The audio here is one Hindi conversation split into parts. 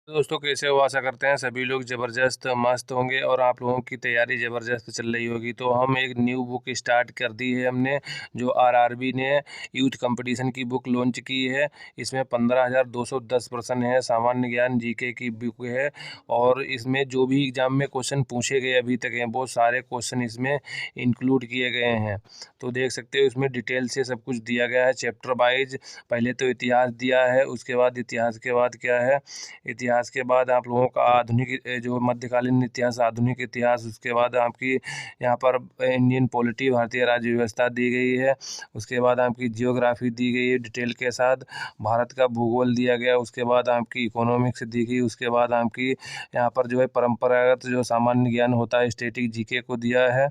दोस्तों कैसे हो? आशा करते हैं सभी लोग ज़बरदस्त मस्त होंगे और आप लोगों की तैयारी ज़बरदस्त चल रही होगी। तो हम एक न्यू बुक स्टार्ट कर दी है हमने, जो आरआरबी ने यूथ कंपटीशन की बुक लॉन्च की है। इसमें 15,210 प्रश्न है, सामान्य ज्ञान जीके की बुक है और इसमें जो भी एग्ज़ाम में क्वेश्चन पूछे गए अभी तक हैं वो सारे क्वेश्चन इसमें इंक्लूड किए गए हैं। तो देख सकते हो इसमें डिटेल से सब कुछ दिया गया है चैप्टर वाइज। पहले तो इतिहास दिया है, उसके बाद इतिहास के बाद क्या है, इतिहास के बाद आप लोगों का आधुनिक जो मध्यकालीन इतिहास, आधुनिक इतिहास, उसके बाद आपकी यहाँ पर इंडियन पॉलिटी, भारतीय राज्य व्यवस्था दी गई है। उसके बाद आपकी जियोग्राफी दी गई है डिटेल के साथ, भारत का भूगोल दिया गया, उसके बाद आपकी इकोनॉमिक्स दी गई, उसके बाद आपकी यहाँ पर जो है परंपरागत जो सामान्य ज्ञान होता है स्टैटिक जीके को दिया है।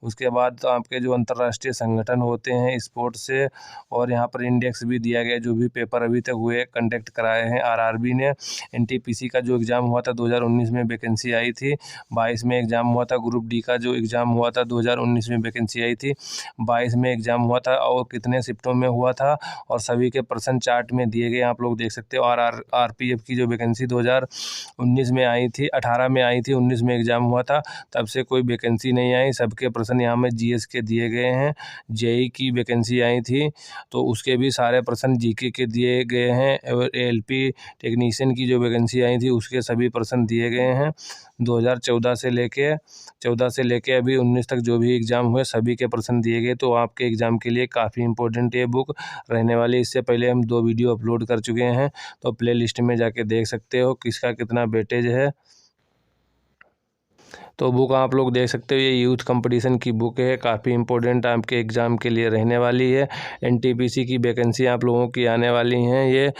उसके बाद तो आपके जो अंतर्राष्ट्रीय संगठन होते हैं स्पोर्ट्स से, और यहाँ पर इंडेक्स भी दिया गया जो भी पेपर अभी तक हुए कंडक्ट कराए हैं आरआरबी ने। एनटीपीसी का जो एग्ज़ाम हुआ था 2019 में वैकेंसी आई थी, 22 में एग्ज़ाम हुआ था। ग्रुप डी का जो एग्ज़ाम हुआ था 2019 में वैकेंसी आई थी, 22 में एग्ज़ाम हुआ था और कितने शिफ्टों में हुआ था, और सभी के प्रश्न चार्ट में दिए गए आप लोग देख सकते हो। और आरपीएफ की जो वैकेंसी 2019 में आई थी, 18 में आई थी, 19 में एग्ज़ाम हुआ था, तब से कोई वैकेंसी नहीं आई। सबके प्रश्न यहाँ में जीएस के दिए गए हैं। जेई की वैकेंसी आई थी तो उसके भी सारे प्रश्न जीके के दिए गए हैं, और एलपी टेक्नीशियन की जो वैकेंसी आई थी उसके सभी प्रश्न दिए गए हैं। 2014 से लेके अभी 19 तक जो भी एग्ज़ाम हुए सभी के प्रश्न दिए गए। तो आपके एग्ज़ाम के लिए काफ़ी इंपॉर्टेंट ये बुक रहने वाली। इससे पहले हम 2 वीडियो अपलोड कर चुके हैं, तो प्लेलिस्ट में जाके देख सकते हो किसका कितना वेटेज है। तो बुक आप लोग देख सकते हो, ये यूथ कंपटीशन की बुक है, काफ़ी इंपॉर्टेंट आपके एग्ज़ाम के लिए रहने वाली है। एनटीपीसी की वैकेंसी आप लोगों की आने वाली हैं, ये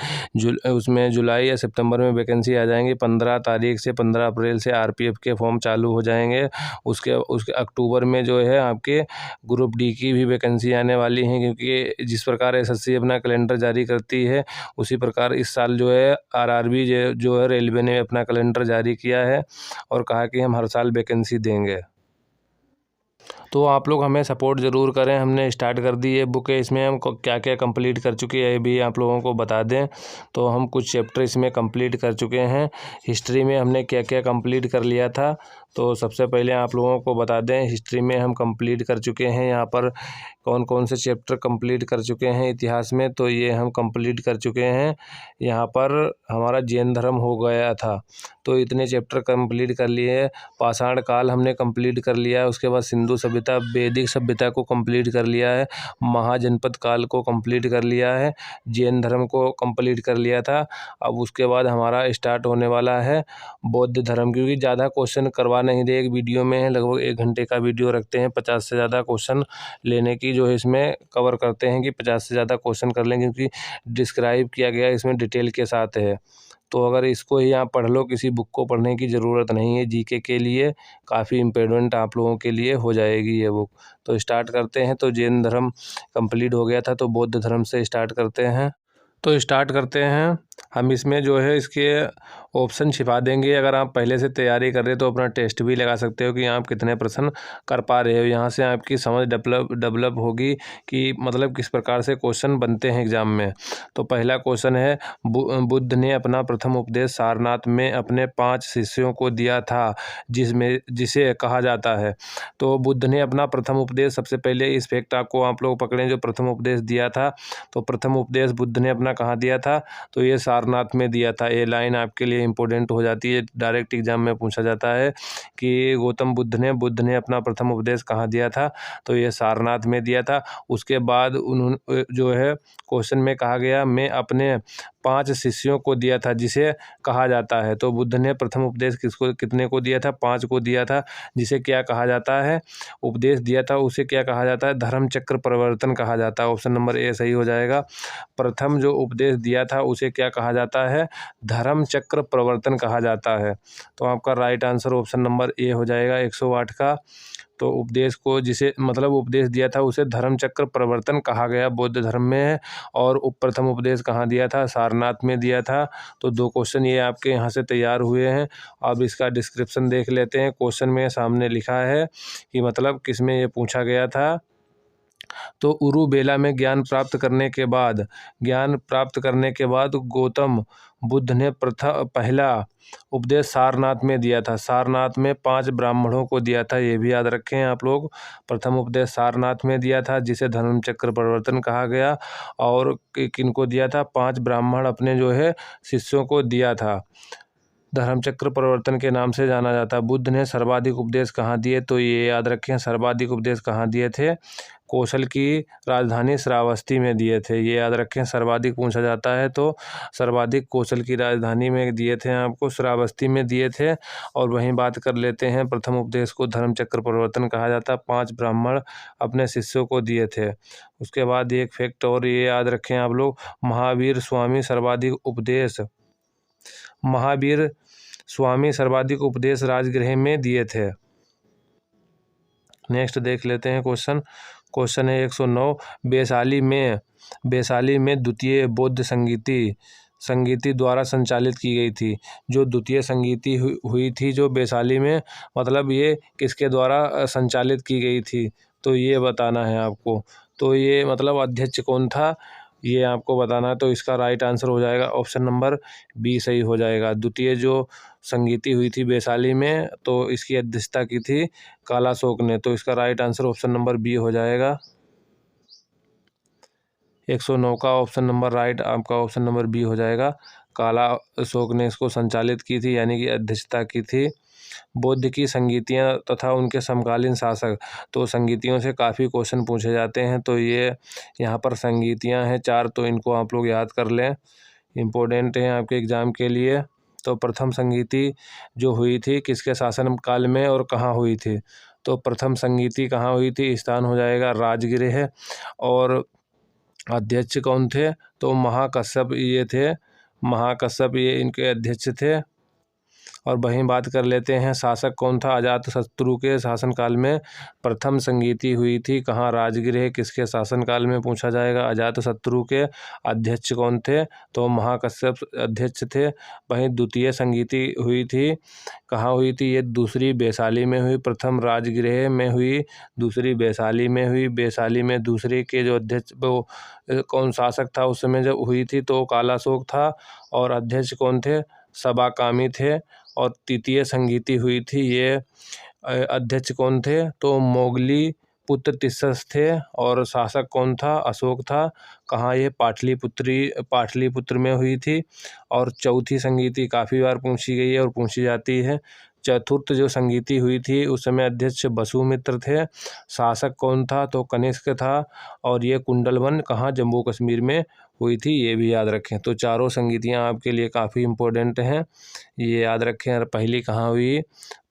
उसमें जुलाई या सितंबर में वैकेंसी आ जाएंगी। 15 तारीख से 15 अप्रैल से आरपीएफ के फॉर्म चालू हो जाएंगे। उसके अक्टूबर में जो है आपके ग्रुप डी की भी वैकेंसी आने वाली हैं, क्योंकि जिस प्रकार एसएससी अपना कैलेंडर जारी करती है उसी प्रकार इस साल जो है आरआरबी जो है रेलवे ने अपना कैलेंडर जारी किया है और कहा कि हम हर साल वैकेंसी देंगे। तो आप लोग हमें सपोर्ट ज़रूर करें। हमने स्टार्ट कर दी ये बुक है, इसमें हम क्या क्या कंप्लीट कर चुके हैं ये भी आप लोगों को बता दें। तो हम कुछ चैप्टर इसमें कंप्लीट कर चुके हैं। हिस्ट्री में हमने क्या क्या कंप्लीट कर लिया था, तो सबसे पहले आप लोगों को बता दें हिस्ट्री में हम कंप्लीट कर चुके हैं। यहाँ पर कौन कौन से चैप्टर कंप्लीट कर चुके हैं इतिहास में, तो ये हम कंप्लीट कर चुके हैं। यहाँ पर हमारा जैन धर्म हो गया था, तो इतने चैप्टर कंप्लीट कर लिए। पाषाण काल हमने कंप्लीट कर लिया है। उसके बाद सिंधु सभ्यता, वैदिक सभ्यता को कंप्लीट कर लिया है। महाजनपद काल को कंप्लीट कर लिया है। जैन धर्म को कंप्लीट कर लिया था। अब उसके बाद हमारा स्टार्ट होने वाला है बौद्ध धर्म, क्योंकि ज़्यादा क्वेश्चन करवा नहीं दे, एक वीडियो में है, लगभग 1 घंटे का वीडियो रखते हैं। 50 से ज़्यादा क्वेश्चन लेने की जो है इसमें कवर करते हैं कि 50 से ज़्यादा क्वेश्चन कर लें, क्योंकि डिस्क्राइब किया गया इसमें डिटेल के साथ है। तो अगर इसको ही आप पढ़ लो, किसी बुक को पढ़ने की ज़रूरत नहीं है। जीके के लिए काफ़ी इम्पोर्टेंट आप लोगों के लिए हो जाएगी ये बुक। तो स्टार्ट करते हैं। तो जैन धर्म कंप्लीट हो गया था, तो बौद्ध धर्म से स्टार्ट करते हैं। तो स्टार्ट करते हैं। हम इसमें जो है इसके ऑप्शन छिपा देंगे। अगर आप पहले से तैयारी कर रहे हो तो अपना टेस्ट भी लगा सकते हो कि आप कितने प्रश्न कर पा रहे हो। यहाँ से आपकी समझ डेवलप होगी कि मतलब किस प्रकार से क्वेश्चन बनते हैं एग्जाम में। तो पहला क्वेश्चन है, बुद्ध ने अपना प्रथम उपदेश सारनाथ में अपने 5 शिष्यों को दिया था, जिसे कहा जाता है। तो बुद्ध ने अपना प्रथम उपदेश, सबसे पहले इस फैक्ट आपको आप लोग पकड़ें, जो प्रथम उपदेश दिया था, तो प्रथम उपदेश बुद्ध ने अपना कहाँ दिया था, तो ये सारनाथ में दिया था। ये लाइन आपके लिए इंपॉर्टेंट हो जाती है, डायरेक्ट एग्जाम में पूछा जाता है कि गौतम बुद्ध ने अपना प्रथम उपदेश कहाँ दिया था, तो ये सारनाथ में दिया था। उसके बाद उन्होंने जो है क्वेश्चन में कहा गया, मैं अपने 5 शिष्यों को दिया था, जिसे कहा जाता है। तो बुद्ध ने प्रथम उपदेश कितने को दिया था, 5 को दिया था, जिसे क्या कहा जाता है, उपदेश दिया था, उसे क्या कहा जाता है, धर्म चक्र परिवर्तन कहा जाता है। ऑप्शन नंबर ए सही हो जाएगा। प्रथम जो उपदेश दिया था उसे क्या कहा जाता है, धर्म चक्र प्रवर्तन कहा जाता है। तो आपका right answer option number A हो जाएगा 108 का। तो उपदेश को, जिसे मतलब उपदेश दिया था, उसे धर्म चक्र प्रवर्तन कहा गया, बौद्ध धर्म में है। और प्रथम उपदेश कहाँ दिया था, सारनाथ में दिया था। तो 2 क्वेश्चन ये आपके यहाँ से तैयार हुए हैं। अब इसका डिस्क्रिप्शन देख लेते हैं। क्वेश्चन में सामने लिखा है कि मतलब किस में ये पूछा गया था। तो उरुबेला में ज्ञान प्राप्त करने के बाद गौतम बुद्ध ने पहला उपदेश सारनाथ में दिया था। सारनाथ में 5 ब्राह्मणों को दिया था, ये भी याद रखें आप लोग। प्रथम उपदेश सारनाथ में दिया था, जिसे धर्मचक्र प्रवर्तन कहा गया। और किनको दिया था? 5 ब्राह्मण अपने जो है शिष्यों को दिया था। धर्मचक्र प्रवर्तन के नाम से जाना जाता है। बुद्ध ने सर्वाधिक उपदेश कहाँ दिए? तो ये याद रखें, सर्वाधिक उपदेश कहाँ दिए थे? कौशल की राजधानी श्रावस्ती में दिए थे। ये याद रखें, सर्वाधिक पूछा जाता है तो सर्वाधिक कौशल की राजधानी में दिए थे, आपको श्रावस्ती में दिए थे। और वहीं बात कर लेते हैं, प्रथम उपदेश को धर्मचक्र प्रवर्तन कहा जाता है, 5 ब्राह्मण अपने शिष्यों को दिए थे। उसके बाद एक फैक्ट और ये याद रखें आप लोग, महावीर स्वामी सर्वाधिक उपदेश राजगृह में दिए थे। नेक्स्ट देख लेते हैं क्वेश्चन है 109। वैशाली में द्वितीय बौद्ध संगीति द्वारा संचालित की गई थी। जो द्वितीय संगीति हुई थी जो वैशाली में, मतलब ये किसके द्वारा संचालित की गई थी? तो ये बताना है आपको। तो ये मतलब अध्यक्ष कौन था, ये आपको बताना है। तो इसका राइट आंसर हो जाएगा ऑप्शन नंबर बी सही हो जाएगा। द्वितीय जो संगीति हुई थी वैशाली में, तो इसकी अध्यक्षता की थी कालाशोक ने। तो इसका right answer option number B हो जाएगा। 109 का ऑप्शन नंबर राइट आपका ऑप्शन नंबर बी हो जाएगा। कालाशोक ने इसको संचालित की थी, यानी कि अध्यक्षता की थी। बौद्ध की संगीतियाँ तथा उनके समकालीन शासक, तो संगीतियों से काफ़ी क्वेश्चन पूछे जाते हैं। तो ये यहाँ पर संगीतियाँ हैं 4, तो इनको आप लोग याद कर लें, इम्पोर्टेंट हैं आपके एग्ज़ाम के लिए। तो प्रथम संगीति जो हुई थी किसके शासन काल में और कहाँ हुई थी? तो प्रथम संगीति कहाँ हुई थी? स्थान हो जाएगा राजगृह। और अध्यक्ष कौन थे? तो महाकश्यप ये थे, महाकश्यप ये इनके अध्यक्ष थे। और वहीं बात कर लेते हैं, शासक कौन था? अजातशत्रु के शासनकाल में प्रथम संगीति हुई थी। कहाँ? राजगृह। किसके शासनकाल में पूछा जाएगा? अजातशत्रु के। अध्यक्ष कौन थे? तो महाकश्यप अध्यक्ष थे। वहीं द्वितीय संगीति हुई थी, कहाँ हुई थी? ये दूसरी वैशाली में हुई। प्रथम राजगृह में हुई, दूसरी वैशाली में हुई। वैशाली में दूसरे के जो अध्यक्ष वो कौन शासक था उस समय जब हुई थी, तो कालाशोक था। और अध्यक्ष कौन थे? सबाकामी थे। और तृतीय संगीति हुई थी, ये अध्यक्ष कौन थे? तो मोगली पुत्र तिस्सस थे। और शासक कौन था? अशोक था। कहाँ? ये पाटलिपुत्र में हुई थी। और चौथी संगीति काफ़ी बार पूछी गई है और पूछी जाती है। चतुर्थ जो संगीति हुई थी उस समय अध्यक्ष वसुमित्र थे। शासक कौन था? तो कनिष्क था। और ये कुंडलवन कहाँ? जम्मू कश्मीर में हुई थी, ये भी याद रखें। तो चारों संगीतियाँ आपके लिए काफ़ी इम्पोर्टेंट हैं, ये याद रखें। पहली कहाँ हुई?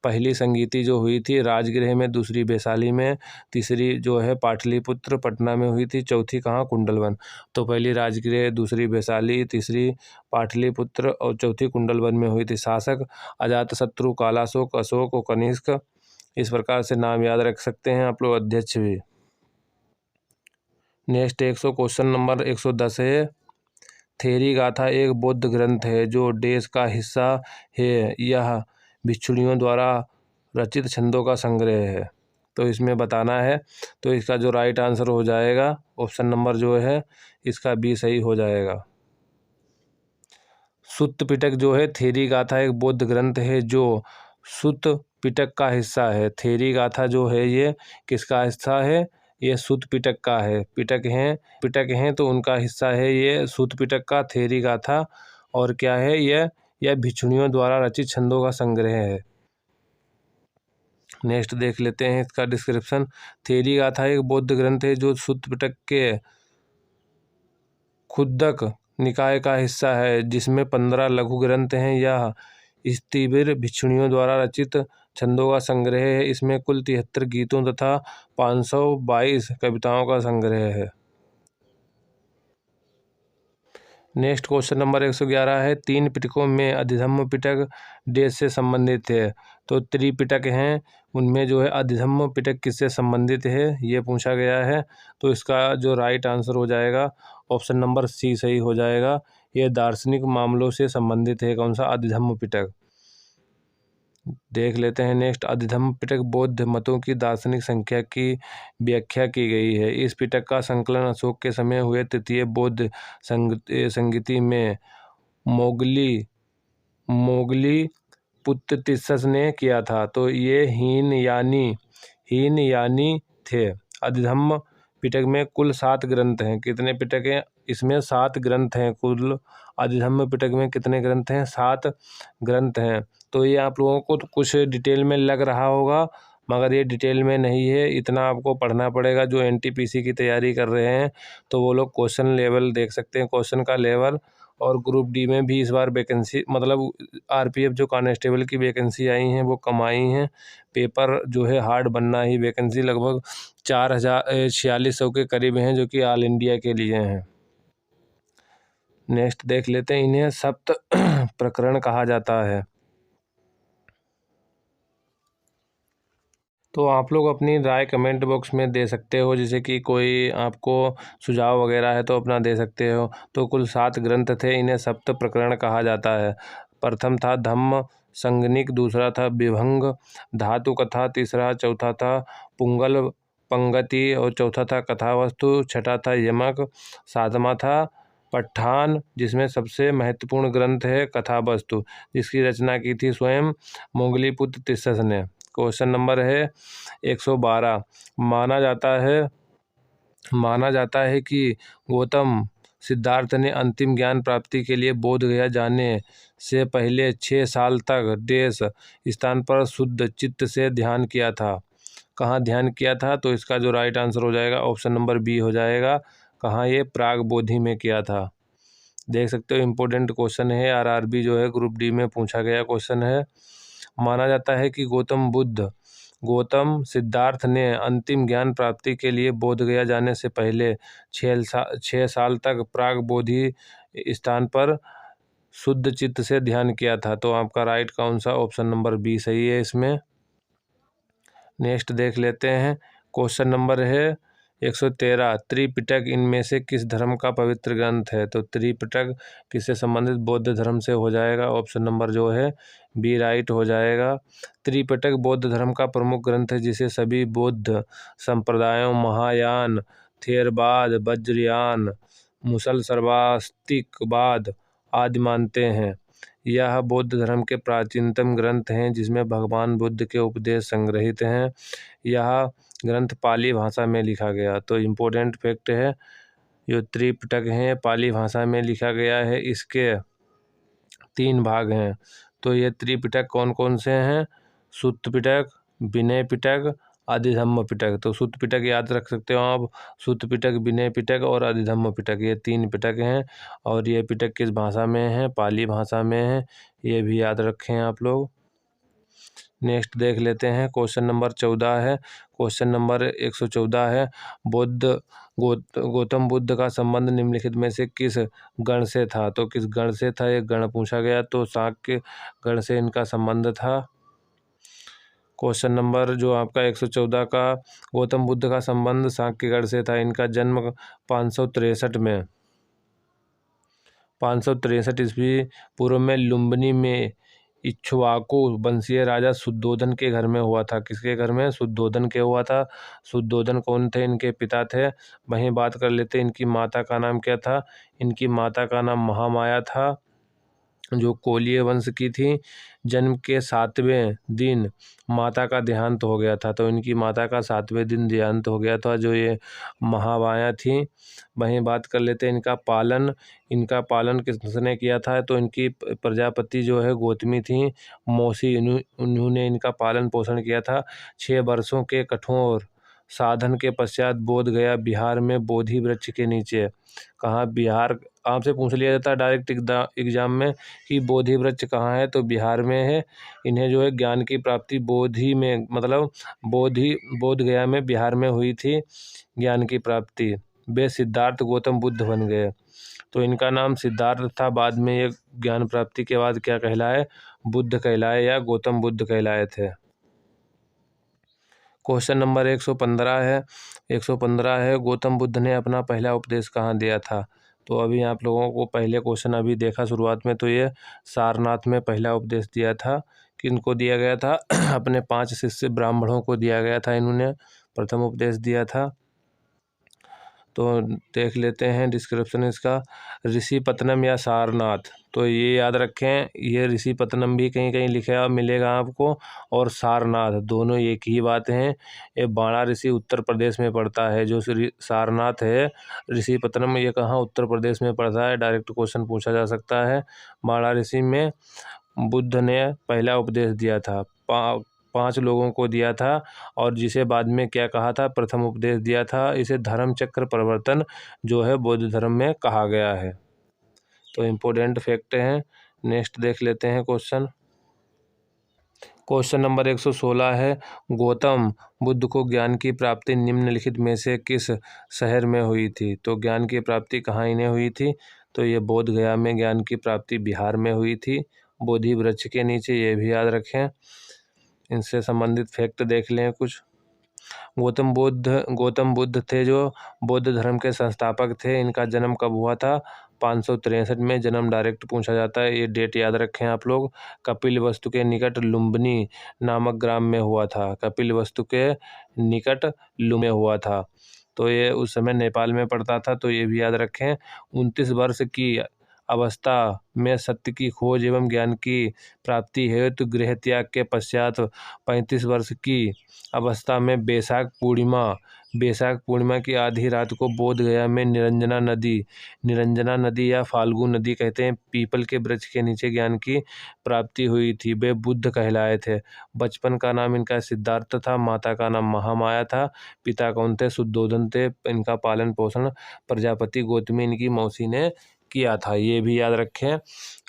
पहली संगीति जो हुई थी राजगृह में, दूसरी वैशाली में, तीसरी जो है पाटलिपुत्र पटना में हुई थी, चौथी कहाँ? कुंडलवन। तो पहली राजगृह, दूसरी वैशाली, तीसरी पाटलिपुत्र और चौथी कुंडलवन में हुई थी। शासक अजातशत्रु, कालाशोक, अशोक और कनिष्क, इस प्रकार से नाम याद रख सकते हैं आप लोग, अध्यक्ष भी। नेक्स्ट क्वेश्चन नंबर 110 है। थेरी गाथा एक बौद्ध ग्रंथ है जो देश का हिस्सा है। यह भिक्षुणियों द्वारा रचित छंदों का संग्रह है। तो इसमें बताना है। तो इसका जो राइट आंसर हो जाएगा ऑप्शन नंबर जो है इसका बी सही हो जाएगा। सुत्त पिटक जो है, थेरी गाथा एक बौद्ध ग्रंथ है जो सुत्त पिटक का हिस्सा है। थेरी गाथा जो है ये किसका हिस्सा है? ये सुत्त पिटक का है। पिटक हैं तो उनका हिस्सा है ये सुत्त पिटक का थेरी गाथा। और क्या है यह भिक्षुणियों द्वारा रचित छंदों का संग्रह है। नेक्स्ट देख लेते हैं इसका डिस्क्रिप्शन। थेरी गाथा एक बौद्ध ग्रंथ है जो सुत्त पिटक के खुद्दक निकाय का हिस्सा है, जिसमें 15 लघु ग्रंथ हैं। यह स्तीबिर भिक्षुणियों द्वारा रचित छंदों का संग्रह है। इसमें कुल 73 गीतों तथा 522 कविताओं का संग्रह है। नेक्स्ट क्वेश्चन नंबर 111 है। 3 पिटकों में अधिधम्म पिटक देश से संबंधित है। तो त्रिपिटक हैं, उनमें जो है अधिधम्म पिटक किससे संबंधित है ये पूछा गया है। तो इसका जो राइट आंसर हो जाएगा ऑप्शन नंबर सी सही हो जाएगा। ये दार्शनिक मामलों से संबंधित है। कौन सा? अधिधम्म पिटक। देख लेते हैं नेक्स्ट। अधिधम्म पिटक बौद्ध मतों की दार्शनिक संख्या की व्याख्या की गई है। इस पिटक का संकलन अशोक के समय हुए तृतीय बौद्ध संगीति में मोगली पुत्तिसस ने किया था। तो ये हीनयानी थे। अधिधम्म पिटक में कुल 7 ग्रंथ हैं। कितने पिटक हैं? इसमें 7 ग्रंथ हैं कुल। अधिधम्म पिटक में कितने ग्रंथ हैं? 7 ग्रंथ हैं। तो ये आप लोगों को तो कुछ डिटेल में लग रहा होगा, मगर ये डिटेल में नहीं है। इतना आपको पढ़ना पड़ेगा। जो एनटीपीसी की तैयारी कर रहे हैं तो वो लोग क्वेश्चन लेवल देख सकते हैं, क्वेश्चन का लेवल। और ग्रुप डी में भी इस बार वैकेंसी, मतलब आरपीएफ जो कांस्टेबल की वैकेंसी आई हैं वो कम आई हैं। पेपर जो है हार्ड बनना ही, वैकेंसी लगभग 4600 के करीब हैं, जो कि ऑल इंडिया के लिए हैं। नेक्स्ट देख लेते हैं। इन्हें सप्त प्रकरण कहा जाता है। तो आप लोग अपनी राय कमेंट बॉक्स में दे सकते हो, जैसे कि कोई आपको सुझाव वगैरह है तो अपना दे सकते हो। तो कुल 7 ग्रंथ थे, इन्हें सप्त प्रकरण कहा जाता है। प्रथम था धम्म संगणिक, दूसरा था विभंग धातु कथा, तीसरा चौथा था पुंगल पंगति और चौथा था कथावस्तु, छठा था यमक, सातवां था पठान, जिसमें सबसे महत्वपूर्ण ग्रंथ है कथावस्तु, जिसकी रचना की थी स्वयं मोगलीपुत्र तिस्सस ने। क्वेश्चन नंबर है 112। माना जाता है कि गौतम सिद्धार्थ ने अंतिम ज्ञान प्राप्ति के लिए बोध गया जाने से पहले 6 साल तक देश स्थान पर शुद्ध चित्त से ध्यान किया था। कहाँ ध्यान किया था? तो इसका जो राइट आंसर हो जाएगा ऑप्शन नंबर बी हो जाएगा। कहाँ? ये प्राग बोधि में किया था। देख सकते हो इम्पोर्टेंट क्वेश्चन है, आरआरबी जो है ग्रुप डी में पूछा गया क्वेश्चन है। माना जाता है कि गौतम सिद्धार्थ ने अंतिम ज्ञान प्राप्ति के लिए बोध गया जाने से पहले 6 साल तक प्राग बोधि स्थान पर शुद्ध चित्त से ध्यान किया था। तो आपका राइट कौन सा? ऑप्शन नंबर बी सही है इसमें। नेक्स्ट देख लेते हैं। क्वेश्चन नंबर है 113। त्रिपिटक इनमें से किस धर्म का पवित्र ग्रंथ है? तो त्रिपिटक किससे संबंधित? बौद्ध धर्म से हो जाएगा। ऑप्शन नंबर जो है बी राइट हो जाएगा। त्रिपिटक बौद्ध धर्म का प्रमुख ग्रंथ है, जिसे सभी बौद्ध संप्रदायों महायान, थेरवाद, वज्रयान, मुसल सर्वास्तिकवाद आदि मानते हैं। यह बौद्ध धर्म के प्राचीनतम ग्रंथ हैं, जिसमें भगवान बुद्ध के उपदेश संग्रहित हैं। यह ग्रंथ पाली भाषा में लिखा गया। तो इम्पोर्टेंट फैक्ट है, जो त्रिपिटक है पाली भाषा में लिखा गया है। इसके 3 भाग हैं। तो ये त्रिपिटक कौन कौन से हैं? सुत्त पिटक, विनय पिटक, अधिधम्म पिटक। तो सुत्त पिटक याद रख सकते हो आप। सुत्त पिटक, विनय पिटक और अधिधम्म पिटक, ये 3 पिटक हैं। और ये पिटक किस भाषा में है? पाली भाषा में है। ये भी याद रखें आप लोग। नेक्स्ट देख लेते हैं। क्वेश्चन नंबर 14 है। क्वेश्चन नंबर 114 है। गौतम बुद्ध का संबंध निम्नलिखित में से किस गण से था? तो किस गण से था? एक गण पूछा गया, तो शाक्य गण से इनका संबंध था। क्वेश्चन नंबर जो आपका 114 का, गौतम बुद्ध का संबंध शाक्य गण से था। इनका जन्म 563 ईस्वी पूर्व में लुम्बिनी में इक्ष्वाकु वंशीय राजा शुद्धोधन के घर में हुआ था। किसके घर में? शुद्धोधन के हुआ था। शुद्धोधन कौन थे? इनके पिता थे। वहीं बात कर लेते हैं इनकी माता का नाम क्या था। इनकी माता का नाम महामाया था, जो कोलीय वंश की थी। जन्म के 7वें दिन माता का देहांत हो गया था। तो इनकी माता का 7वें दिन देहांत हो गया था, जो ये महामाया थी। वहीं बात कर लेते हैं इनका पालन किसने किया था। तो इनकी प्रजापति जो है गौतमी थी, मौसी, उन्होंने इनका पालन पोषण किया था। 6 वर्षों के कठोर साधन के पश्चात बोध गया बिहार में बोधि वृक्ष के नीचे। कहाँ? बिहार। आपसे पूछ लिया जाता है डायरेक्ट एग्जाम में कि बोधि वृक्ष कहाँ है, तो बिहार में है। इन्हें जो है ज्ञान की प्राप्ति बोधि में, मतलब बोध गया में, बिहार में हुई थी ज्ञान की प्राप्ति। वे सिद्धार्थ गौतम बुद्ध बन गए। तो इनका नाम सिद्धार्थ था, बाद में ये ज्ञान प्राप्ति के बाद क्या कहलाए? बुद्ध कहलाए या गौतम बुद्ध कहलाए थे। क्वेश्चन नंबर 115 है। 115 है, गौतम बुद्ध ने अपना पहला उपदेश कहाँ दिया था? तो अभी आप लोगों को पहले क्वेश्चन अभी देखा शुरुआत में, तो ये सारनाथ में पहला उपदेश दिया था। किनको दिया गया था? अपने 5 शिष्य ब्राह्मणों को दिया गया था। इन्होंने प्रथम उपदेश दिया था। तो देख लेते हैं डिस्क्रिप्शन इसका। ऋषिपत्तनम या सारनाथ, तो ये याद रखें, ये ऋषिपत्तनम भी कहीं कहीं लिखा मिलेगा आपको, और सारनाथ दोनों एक ही बात हैं। ये वाराणसी उत्तर प्रदेश में पड़ता है। जो सारनाथ है, ऋषिपत्तनम, ये कहाँ उत्तर प्रदेश में पड़ता है, डायरेक्ट क्वेश्चन पूछा जा सकता है। वाराणसी में बुद्ध ने पहला उपदेश दिया था, 5 लोगों को दिया था, और जिसे बाद में क्या कहा था, प्रथम उपदेश दिया था। इसे धर्म चक्र परिवर्तन जो है बौद्ध धर्म में कहा गया है। तो इम्पोर्टेंट फैक्ट हैं। नेक्स्ट देख लेते हैं क्वेश्चन। क्वेश्चन नंबर 116 है, गौतम बुद्ध को ज्ञान की प्राप्ति निम्नलिखित में से किस शहर में हुई थी? तो ज्ञान की प्राप्ति कहाँ इन्हें हुई थी? तो ये बोध गया में ज्ञान की प्राप्ति बिहार में हुई थी, बोधि वृक्ष के नीचे, ये भी याद रखें। इनसे संबंधित फैक्ट देख लें कुछ। गौतम बुद्ध थे जो बौद्ध धर्म के संस्थापक थे। इनका जन्म कब हुआ था? 563 में। जन्म डायरेक्ट पूछा जाता है, ये डेट याद रखें आप लोग। कपिलवस्तु के निकट लुम्बिनी नामक ग्राम में हुआ था। कपिलवस्तु के निकट लुम्बिनी में हुआ था, तो ये उस समय नेपाल में पड़ता था, तो ये भी याद रखें। 29 वर्ष की अवस्था में सत्य की खोज एवं ज्ञान की प्राप्ति हेतु गृह त्याग के पश्चात 35 वर्ष की अवस्था में बैसाख पूर्णिमा की आधी रात को बोध गया में निरंजना नदी या फाल्गु नदी कहते हैं, पीपल के वृक्ष के नीचे ज्ञान की प्राप्ति हुई थी। वे बुद्ध कहलाए थे। बचपन का नाम इनका सिद्धार्थ था, माता का नाम महामाया था, पिता कौन थे? शुद्धोधन थे। इनका पालन पोषण प्रजापति गौतमी इनकी मौसी ने किया था, ये भी याद रखें।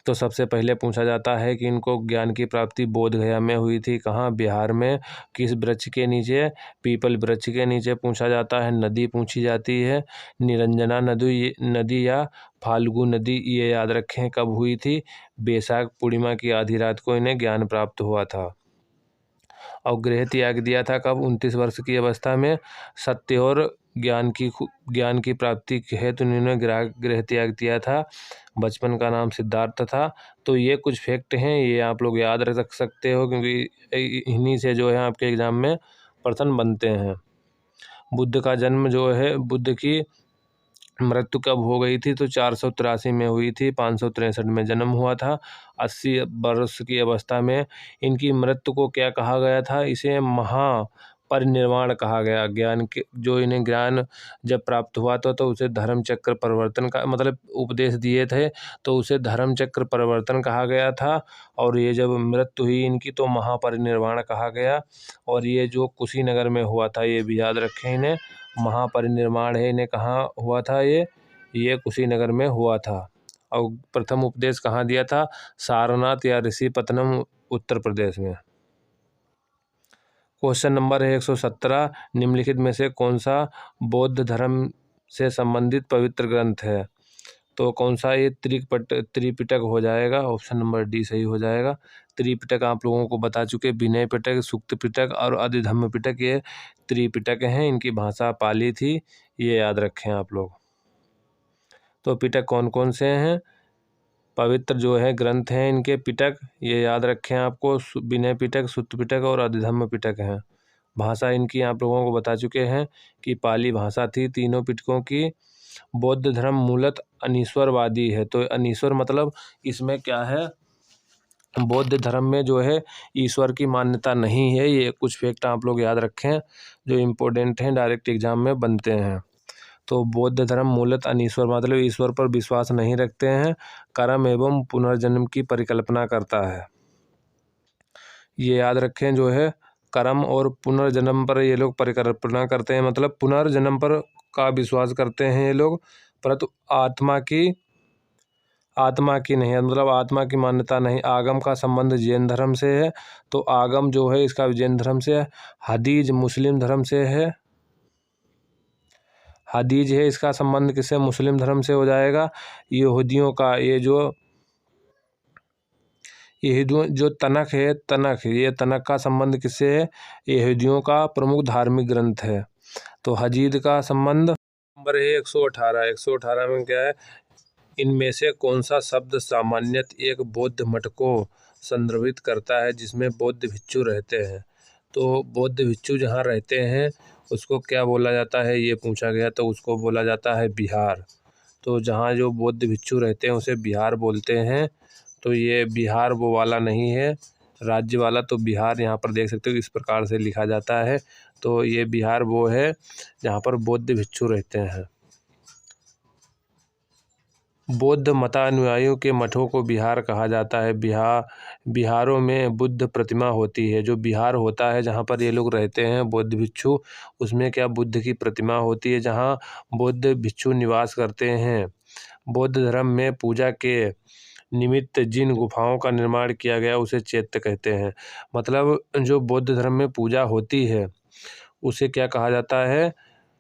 तो सबसे पहले पूछा जाता है कि इनको ज्ञान की प्राप्ति बोध गया में हुई थी, कहाँ? बिहार में। किस वृक्ष के नीचे? पीपल वृक्ष के नीचे पूछा जाता है। नदी पूछी जाती है, निरंजना नदी या फाल्गु नदी, ये याद रखें। कब हुई थी? बैसाख पूर्णिमा की आधी रात को इन्हें ज्ञान प्राप्त हुआ था। और गृह त्याग दिया था कब? 29 वर्ष की अवस्था में। सत्य और ज्ञान की प्राप्ति हेतु इन्होंने गृह त्याग दिया था। बचपन का नाम सिद्धार्थ था। तो ये कुछ फैक्ट हैं, ये आप लोग याद रख सकते हो, क्योंकि इन्हीं से जो है आपके एग्जाम में प्रश्न बनते हैं। बुद्ध का जन्म जो है, बुद्ध की मृत्यु कब हो गई थी? तो 483 में हुई थी। 563 में जन्म हुआ था। 80 वर्ष की अवस्था में इनकी मृत्यु को क्या कहा गया था? इसे महापरिनिर्वाण कहा गया। ज्ञान के जो इन्हें ज्ञान जब प्राप्त हुआ था तो उसे धर्म चक्र परिवर्तन का मतलब उपदेश दिए थे, तो उसे धर्म चक्र परिवर्तन कहा गया था। और ये जब मृत्यु हुई इनकी तो महापरिनिर्वाण कहा गया। और ये जो कुशीनगर में हुआ था, ये भी याद रखें, इन्हें महापरिनिर्वाण है। इन्हें कहाँ हुआ था? ये कुशीनगर में हुआ था। और प्रथम उपदेश कहाँ दिया था? सारनाथ या ऋषिपत्तनम उत्तर प्रदेश में। क्वेश्चन नंबर है 117, निम्नलिखित में से कौन सा बौद्ध धर्म से संबंधित पवित्र ग्रंथ है? तो कौन सा? ये त्रिपिटक हो जाएगा। ऑप्शन नंबर डी सही हो जाएगा। त्रिपिटक आप लोगों को बता चुके, विनय पिटक, सूक्त पिटक और अधिधम्म पिटक, ये त्रिपिटक हैं। इनकी भाषा पाली थी, ये याद रखें आप लोग। तो पिटक कौन कौन से हैं? पवित्र जो है ग्रंथ हैं इनके पिटक, ये याद रखें आपको, विनय पिटक, सूक्त पिटक और अधिधम्म पिटक हैं। भाषा इनकी आप लोगों को बता चुके हैं कि पाली भाषा थी तीनों पिटकों की। बौद्ध धर्म मूलतः अनीश्वरवादी है। तो अनीश्वर मतलब इसमें क्या है? बौद्ध धर्म में जो है ईश्वर की मान्यता नहीं है। ये कुछ फैक्ट आप लोग याद रखें जो इम्पोर्टेंट हैं, डायरेक्ट एग्जाम में बनते हैं। तो बौद्ध धर्म मूलतः अनीश्वर मतलब ईश्वर पर विश्वास नहीं रखते हैं, कर्म एवं पुनर्जन्म की परिकल्पना करता है। ये याद रखें, जो है कर्म और पुनर्जन्म पर ये लोग परिकल्पना करते हैं, मतलब पुनर्जन्म पर का विश्वास करते हैं ये लोग, परंतु आत्मा की नहीं है, मतलब आत्मा की मान्यता नहीं। आगम का संबंध जैन धर्म से है, तो आगम जो है इसका जैन धर्म से है। हदीज मुस्लिम धर्म से है। हदीज है, इसका संबंध किससे? मुस्लिम धर्म से हो जाएगा। यहूदियों का जो तनख है, ये तनख का संबंध किससे है? यहूदियों का प्रमुख धार्मिक ग्रंथ है। तो हदीज का संबंध नंबर है 118। 118 में क्या है? इनमें से कौन सा शब्द सामान्यतः एक बौद्ध मठ को संदर्भित करता है जिसमें बौद्ध भिक्षु रहते हैं? तो बौद्ध भिक्षु जहाँ रहते हैं उसको क्या बोला जाता है, ये पूछा गया, तो उसको बोला जाता है बिहार। तो जहाँ जो बौद्ध भिक्षु रहते हैं उसे बिहार बोलते हैं। तो ये बिहार वो वाला नहीं है राज्य वाला, तो बिहार यहाँ पर देख सकते हो इस प्रकार से लिखा जाता है। तो ये बिहार वो है जहाँ पर बौद्ध भिक्षु रहते हैं। बौद्ध मतानुयायियों के मठों को बिहार कहा जाता है। बिहारों में बुद्ध प्रतिमा होती है। जो बिहार होता है जहाँ पर ये लोग रहते हैं बौद्ध भिक्षु, उसमें क्या बुद्ध की प्रतिमा होती है, जहाँ बौद्ध भिक्षु निवास करते हैं। बौद्ध धर्म में पूजा के निमित्त जिन गुफाओं का निर्माण किया गया उसे चैत्य कहते हैं। मतलब जो बौद्ध धर्म में पूजा होती है उसे क्या कहा जाता है,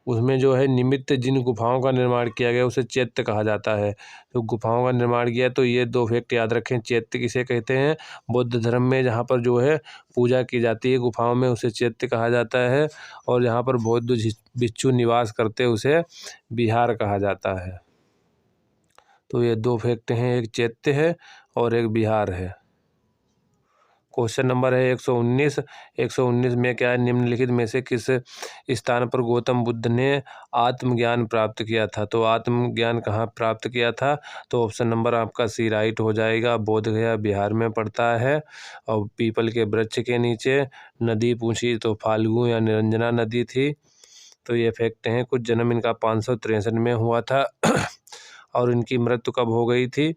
उसमें जो है निमित्त जिन गुफाओं का निर्माण किया गया उसे चैत्य कहा जाता है। तो गुफाओं का निर्माण किया, तो ये 2 फैक्ट याद रखें। चैत्य किसे कहते हैं, बौद्ध धर्म में जहाँ पर जो है पूजा की जाती है गुफाओं में उसे चैत्य कहा जाता है, और जहाँ पर बौद्ध भिक्षु निवास करते उसे बिहार कहा जाता है। तो ये 2 फैक्ट हैं, एक चैत्य है और एक बिहार है। क्वेश्चन नंबर है 119। 119 में क्या है, निम्नलिखित में से किस स्थान पर गौतम बुद्ध ने आत्मज्ञान प्राप्त किया था। तो आत्मज्ञान कहाँ प्राप्त किया था, तो ऑप्शन नंबर आपका सी राइट हो जाएगा। बोधगया बिहार में पड़ता है, और पीपल के वृक्ष के नीचे। नदी पूछी तो फाल्गु या निरंजना नदी थी। तो ये फैक्ट हैं। कुछ जन्म इनका 563 में हुआ था और इनकी मृत्यु कब हो गई थी,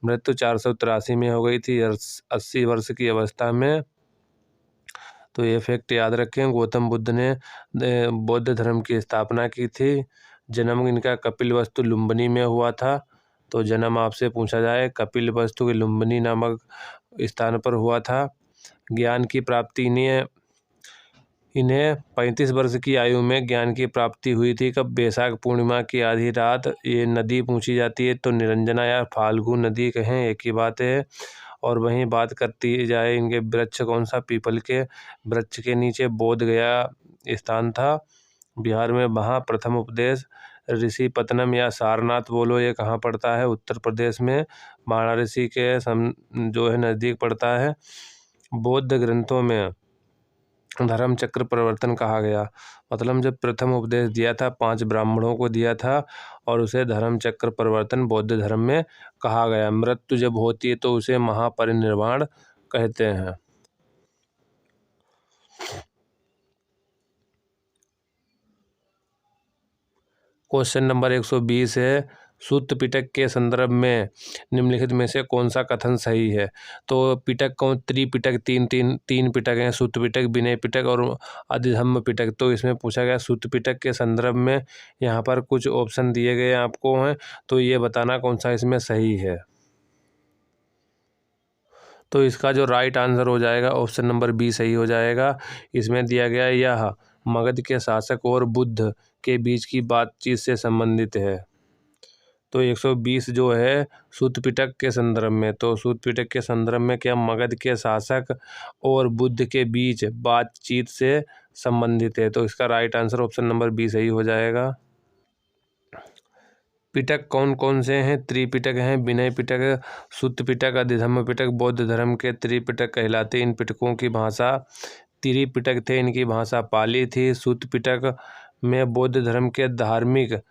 मृत्यु 483 में हो गई थी, 80 वर्ष की अवस्था में। तो ये फैक्ट याद रखें। गौतम बुद्ध ने बौद्ध धर्म की स्थापना की थी। जन्म इनका कपिलवस्तु लुम्बिनी में हुआ था। तो जन्म आपसे पूछा जाए, कपिलवस्तु के लुम्बिनी नामक स्थान पर हुआ था। ज्ञान की प्राप्ति इन्हें 35 वर्ष की आयु में ज्ञान की प्राप्ति हुई थी। कब, बैसाख पूर्णिमा की आधी रात। ये नदी पूछी जाती है तो निरंजना या फाल्गु नदी कहें, एक ही बात है। और वहीं बात करती जाए इनके वृक्ष कौन सा, पीपल के वृक्ष के नीचे बोध गया स्थान था बिहार में। वहाँ प्रथम उपदेश ऋषि पतनम या सारनाथ बोलो, ये कहाँ पड़ता है, उत्तर प्रदेश में वाराणसी के जो है नज़दीक पड़ता है। बौद्ध ग्रंथों में धर्म चक्र प्रवर्तन कहा गया। मतलब जब प्रथम उपदेश दिया था 5 ब्राह्मणों को दिया था, और उसे धर्म चक्र प्रवर्तन बौद्ध धर्म में कहा गया। मृत्यु जब होती है तो उसे महापरिनिर्वाण कहते हैं। क्वेश्चन नंबर 120 है, सूत्र पिटक के संदर्भ में निम्नलिखित में से कौन सा कथन सही है। तो पिटक कौन, त्रिपिटक, तीन पिटक हैं, सूत्र पिटक, विनय पिटक और अधिधम्म पिटक। तो इसमें पूछा गया सूत्र पिटक के संदर्भ में। यहाँ पर कुछ ऑप्शन दिए गए आपको हैं, तो ये बताना कौन सा इसमें सही है। तो इसका जो राइट आंसर हो जाएगा ऑप्शन नंबर बी सही हो जाएगा। इसमें दिया गया यह मगध के शासक और बुद्ध के बीच की बातचीत से संबंधित है। तो 120 जो है सूत्र पिटक के संदर्भ में। तो सूत्र पिटक के संदर्भ में क्या मगध के शासक और बुद्ध के बीच बातचीत से संबंधित है। तो इसका right answer option number B सही हो जाएगा। पिटक कौन कौन से हैं, त्रिपिटक हैं, विनय पिटक, सूत्र पिटक, अधिधम्म पिटक, बौद्ध धर्म के त्रिपिटक कहलाते। इन पिटकों की भाषा त्रिपिटक थे, इनकी भाषा पाली थी। सूत्र पिटक में बौद्ध धर्म के धार्मिक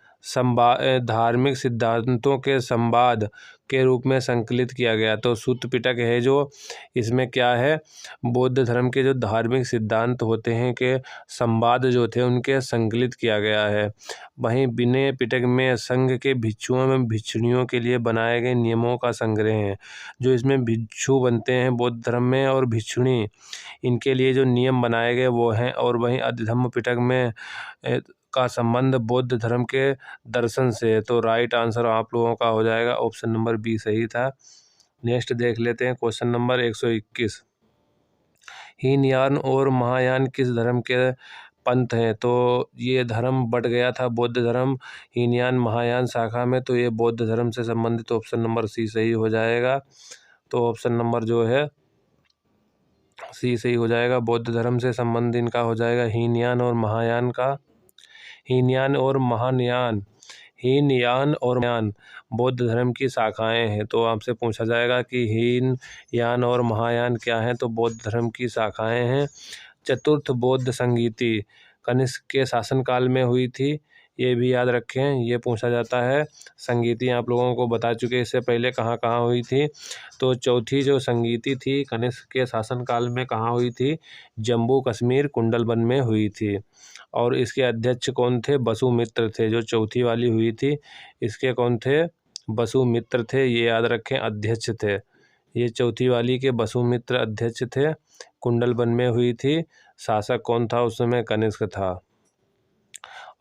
सिद्धांतों के संवाद के रूप में संकलित किया गया। तो सूत्र पिटक है जो, इसमें क्या है, बौद्ध धर्म के जो धार्मिक सिद्धांत होते हैं के संवाद जो थे उनके संकलित किया गया है। वहीं विनय पिटक में संघ के भिक्षुओं में भिक्षुणियों के लिए बनाए गए नियमों का संग्रह है। जो इसमें भिक्षु बनते हैं बौद्ध धर्म में और भिक्षुणी, इनके लिए जो नियम बनाए गए वो हैं। और वहीं अधिधम्म पिटक में का संबंध बौद्ध धर्म के दर्शन से है। तो राइट आंसर आप लोगों का हो जाएगा ऑप्शन नंबर बी सही था। नेक्स्ट देख लेते हैं क्वेश्चन नंबर 121। हीनयान और महायान किस धर्म के पंथ हैं। तो ये धर्म बट गया था बौद्ध धर्म हीनयान महायान शाखा में। तो ये बौद्ध धर्म से संबंधित ऑप्शन नंबर सी सही हो जाएगा। तो ऑप्शन नंबर जो है सी सही हो जाएगा। बौद्ध धर्म से संबंध इनका हो जाएगा हीनयान और महायान का। हीनयान और महायान बौद्ध धर्म की शाखाएं हैं। तो आपसे पूछा जाएगा कि हीनयान और महायान क्या हैं। तो बौद्ध धर्म की शाखाएं हैं। चतुर्थ बौद्ध संगीति कनिष्क के शासनकाल में हुई थी, ये भी याद रखें, ये पूछा जाता है। संगीति आप लोगों को बता चुके इससे पहले कहाँ कहाँ हुई थी। तो चौथी जो संगीति थी कनिष्क के शासनकाल में कहाँ हुई थी, जम्मू कश्मीर कुंडलवन में हुई थी। और इसके अध्यक्ष कौन थे, वसुमित्र थे। जो चौथी वाली हुई थी इसके कौन थे, वसुमित्र थे, ये याद रखें, अध्यक्ष थे। ये चौथी वाली के वसुमित्र अध्यक्ष थे, कुंडलवन में हुई थी। शासक कौन था उस समय, कनिष्क था।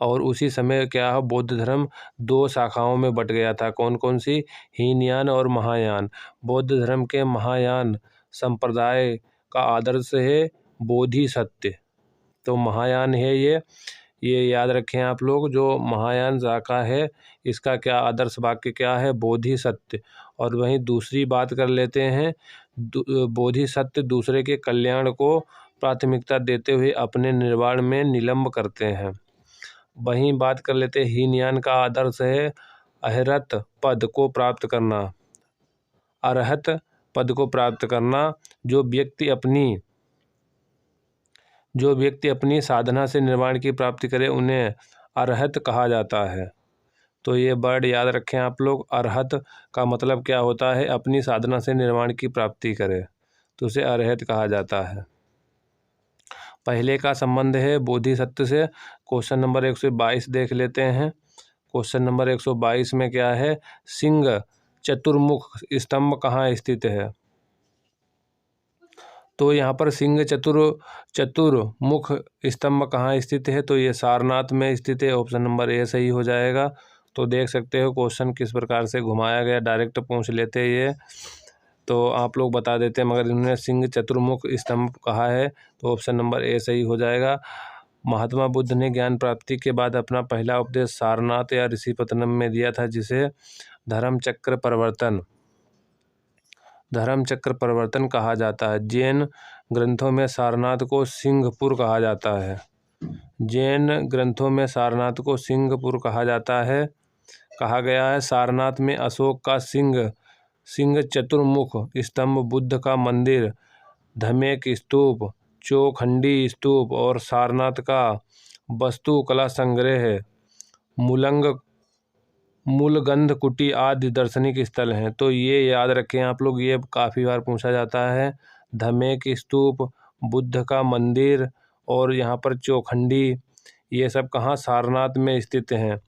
और उसी समय क्या है, बौद्ध धर्म दो शाखाओं में बट गया था। कौन कौन सी, हीनयान और महायान। बौद्ध धर्म के महायान संप्रदाय का आदर्श है बोधिसत्व। तो महायान है ये याद रखें आप लोग। जो महायान शाखा है इसका क्या आदर्श वाक्य क्या है, बोधिसत्व। और वहीं दूसरी बात कर लेते हैं, बोधिसत्व दूसरे के कल्याण को प्राथमिकता देते हुए अपने निर्वाण में निलंब करते हैं। वहीं बात कर लेते हैं, हीनयान का आदर्श है अरहत पद को प्राप्त करना। अरहत पद को प्राप्त करना। जो व्यक्ति अपनी साधना से निर्वाण की प्राप्ति करे उन्हें अरहत कहा जाता है। तो ये वर्ड याद रखें आप लोग। अरहत का मतलब क्या होता है, अपनी साधना से निर्वाण की प्राप्ति करे तो उसे अरहत कहा जाता है। पहले का संबंध है बोधिसत्व से। क्वेश्चन नंबर 122 देख लेते हैं। क्वेश्चन नंबर 122 में क्या है, सिंह चतुर्मुख स्तंभ कहाँ स्थित है। तो यहाँ पर सिंह चतुर्मुख स्तंभ कहाँ स्थित है, तो ये सारनाथ में स्थित है। ऑप्शन नंबर ए सही हो जाएगा। तो देख सकते हो क्वेश्चन किस प्रकार से घुमाया गया, डायरेक्ट पूछ लेते हैं ये तो आप लोग बता देते हैं, मगर इन्होंने सिंह चतुर्मुख स्तंभ कहा है तो ऑप्शन नंबर ए सही हो जाएगा। महात्मा बुद्ध ने ज्ञान प्राप्ति के बाद अपना पहला उपदेश सारनाथ या ऋषिपतनम में दिया था, जिसे धर्मचक्र परिवर्तन कहा जाता है। जैन ग्रंथों में सारनाथ को सिंहपुर कहा जाता है। जैन ग्रंथों में सारनाथ को सिंहपुर कहा जाता है, कहा गया है। सारनाथ में अशोक का सिंह चतुर्मुख स्तंभ, बुद्ध का मंदिर, धमेक स्तूप, चौखंडी स्तूप और सारनाथ का वास्तुकला संग्रह, मूलगंध कुटी आदि दार्शनिक स्थल हैं। तो ये याद रखें आप लोग, ये काफ़ी बार पूछा जाता है। धमेक स्तूप, बुद्ध का मंदिर और यहाँ पर चौखंडी, ये सब कहाँ, सारनाथ में स्थित हैं।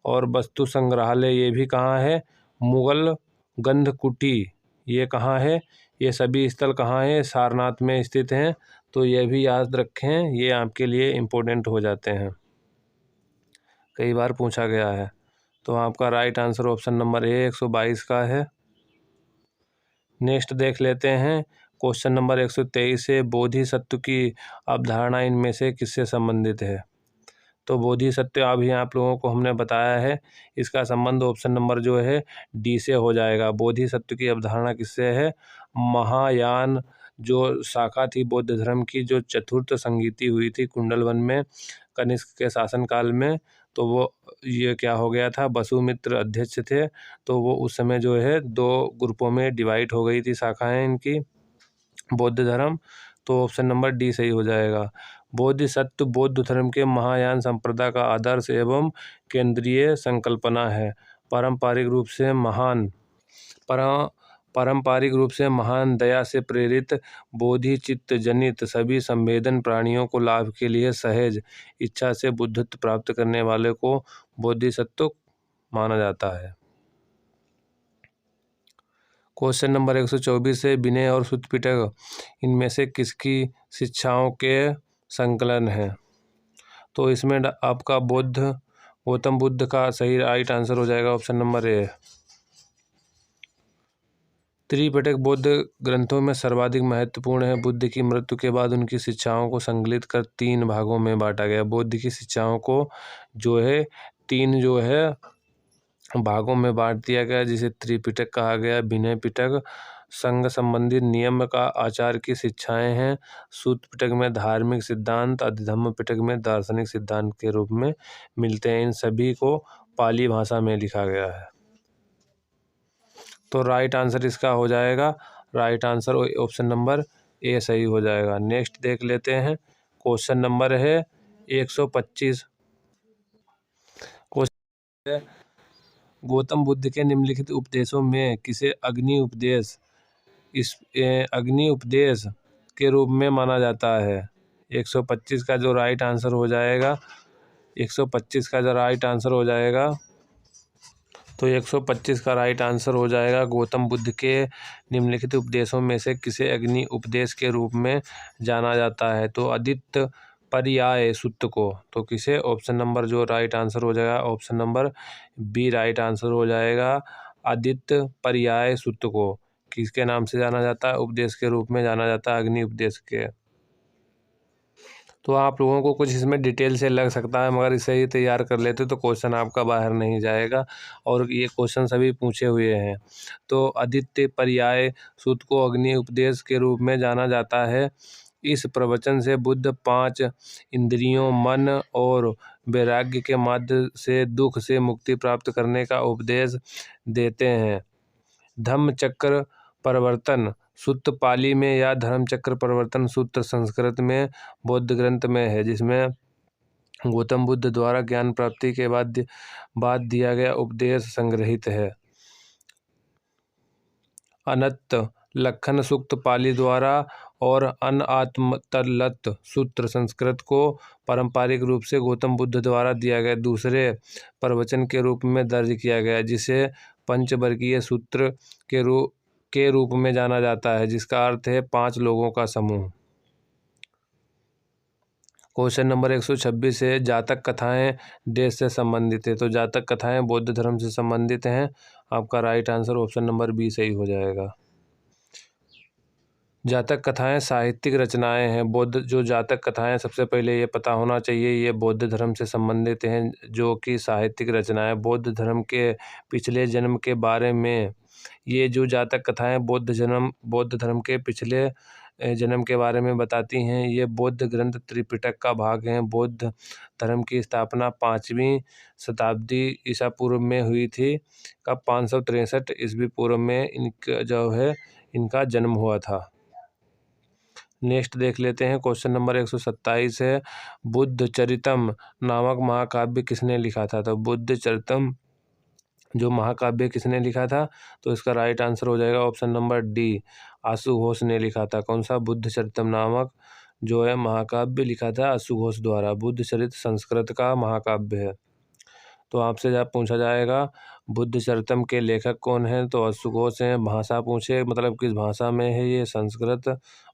और वस्तु संग्रहालय ये भी कहाँ है, मुगल गंध कुटी, ये कहाँ है, ये सभी स्थल कहाँ है, सारनाथ में स्थित हैं। तो ये भी याद रखें, ये आपके लिए इम्पोर्टेंट हो जाते हैं, कई बार पूछा गया है। तो आपका right answer option number A 122 का है। नेक्स्ट देख लेते हैं। क्वेश्चन नंबर 123 से बोधिसत्व की अवधारणा इनमें से किससे संबंधित है। तो बोधिसत्व अभी आप लोगों को हमने बताया है, इसका संबंध ऑप्शन नंबर जो है डी से हो जाएगा। बोधिसत्व की अवधारणा किससे है, महायान जो शाखा थी बौद्ध धर्म की, जो चतुर्थ संगीति हुई थी कुंडलवन में कनिष्क के शासनकाल में, तो वो ये क्या हो गया था, वसुमित्र अध्यक्ष थे। तो वो उस समय जो है दो ग्रुपों में डिवाइड हो गई थी शाखाएं इनकी, बौद्ध धर्म। तो ऑप्शन नंबर डी सही हो जाएगा। बोधिसत्व बौद्ध धर्म के महायान संप्रदाय का आदर्श एवं केंद्रीय संकल्पना है। पारंपरिक रूप से महान दया से प्रेरित बोधिचित्त जनित सभी संवेदन प्राणियों को लाभ के लिए सहज इच्छा से बुद्धत्व प्राप्त करने वाले को बोधिसत्व माना जाता है। क्वेश्चन नंबर 124 से विनय और सुत्त पिटक इनमें से किसकी शिक्षाओं के संकलन है। तो इसमें आपका गौतम बुद्ध का सही राइट आंसर हो जाएगा ऑप्शन नंबर ए। त्रिपिटक बौद्ध ग्रंथों में सर्वाधिक महत्वपूर्ण है। बुद्ध की मृत्यु के बाद उनकी शिक्षाओं को संकलित कर 3 भागों में बांटा गया। बुद्ध की शिक्षाओं को जो है 3 जो है भागों में बांट दिया गया, जिसे त्रिपिटक कहा गया। विनय पिटक संघ संबंधित नियम का आचार की शिक्षाएं हैं। सूत पिटक में धार्मिक सिद्धांत, अधिधम्म पिटक में दार्शनिक सिद्धांत के रूप में मिलते हैं। इन सभी को पाली भाषा में लिखा गया है। तो राइट आंसर इसका हो जाएगा, right answer option number A सही हो जाएगा। नेक्स्ट देख लेते हैं। क्वेश्चन नंबर है 125 क्वेश्चन है, गौतम बुद्ध के निम्नलिखित उपदेशों में किसे अग्नि उपदेश अग्नि उपदेश के रूप में माना जाता है? 125 का जो राइट आंसर हो जाएगा, 125 का जो राइट आंसर हो जाएगा, तो 125 का राइट आंसर हो जाएगा गौतम बुद्ध के निम्नलिखित उपदेशों में से किसे अग्नि उपदेश के रूप में जाना जाता है? तो आदित्य पर्याय सूत्र को। तो किसे? ऑप्शन नंबर जो राइट आंसर हो जाएगा, option number B right answer हो जाएगा। आदित्य पर्याय सूत्र को किसके नाम से जाना जाता है? उपदेश के रूप में जाना जाता है, अग्नि उपदेश के। तो आप लोगों को कुछ इसमें डिटेल से लग सकता है, मगर इसे ही तैयार कर लेते तो क्वेश्चन आपका बाहर नहीं जाएगा, और ये क्वेश्चन सभी पूछे हुए हैं। तो आदित्य पर्याय सूत्र को अग्नि उपदेश के रूप में जाना जाता है। इस प्रवचन से बुद्ध 5 इंद्रियों, मन और वैराग्य के माध्यम से दुख से मुक्ति प्राप्त करने का उपदेश देते हैं। धम्मचक्र प्रवर्तन सूत्र पाली में या धर्मचक्र प्रवर्तन सूत्र संस्कृत में बौद्ध ग्रंथ में है, जिसमें गौतम बुद्ध द्वारा ज्ञान प्राप्ति के बाद दिया गया उपदेश संग्रहित है। अनंत लक्षण सूक्त पाली द्वारा और अनआत्मतलत सूत्र संस्कृत को पारंपरिक रूप से गौतम बुद्ध द्वारा दिया गया दूसरे प्रवचन के रूप में दर्ज किया गया, जिसे पंचवर्गीय सूत्र के रूप में जाना जाता है, जिसका अर्थ है 5 लोगों का समूह। क्वेश्चन नंबर 126 है, जातक कथाएं देश से संबंधित है। तो जातक कथाएं बौद्ध धर्म से संबंधित हैं। आपका right answer option number B सही हो जाएगा। जातक कथाएं साहित्यिक रचनाएं हैं। बौद्ध जो जातक कथाएं, सबसे पहले ये पता होना चाहिए, ये बौद्ध धर्म से संबंधित हैं, जो कि साहित्यिक रचनाएं बौद्ध धर्म के पिछले जन्म के बारे में। ये जो जातक कथाएं बौद्ध धर्म के पिछले जन्म के बारे में बताती हैं। ये बौद्ध ग्रंथ त्रिपिटक का भाग हैं। बौद्ध धर्म की स्थापना 5वीं शताब्दी ईसा पूर्व में हुई थी। कब? 563 ईस्वी पूर्व में इनका जो है इनका जन्म हुआ था। नेक्स्ट देख लेते हैं, क्वेश्चन नंबर 127 है, बुद्ध चरितम नामक महाकाव्य किसने लिखा था? तो बुद्ध चरितम जो महाकाव्य किसने लिखा था? तो इसका राइट आंसर हो जाएगा ऑप्शन नंबर डी, आशु घोष ने लिखा था। कौन सा? बुद्ध चरितम नामक जो है महाकाव्य लिखा था आशु घोष द्वारा। बुद्ध चरित संस्कृत का महाकाव्य है। तो आपसे जब पूछा जाएगा बुद्ध चरितम के लेखक कौन हैं, तो आशु घोष हैं। भाषा पूछे, मतलब किस भाषा में है? ये संस्कृत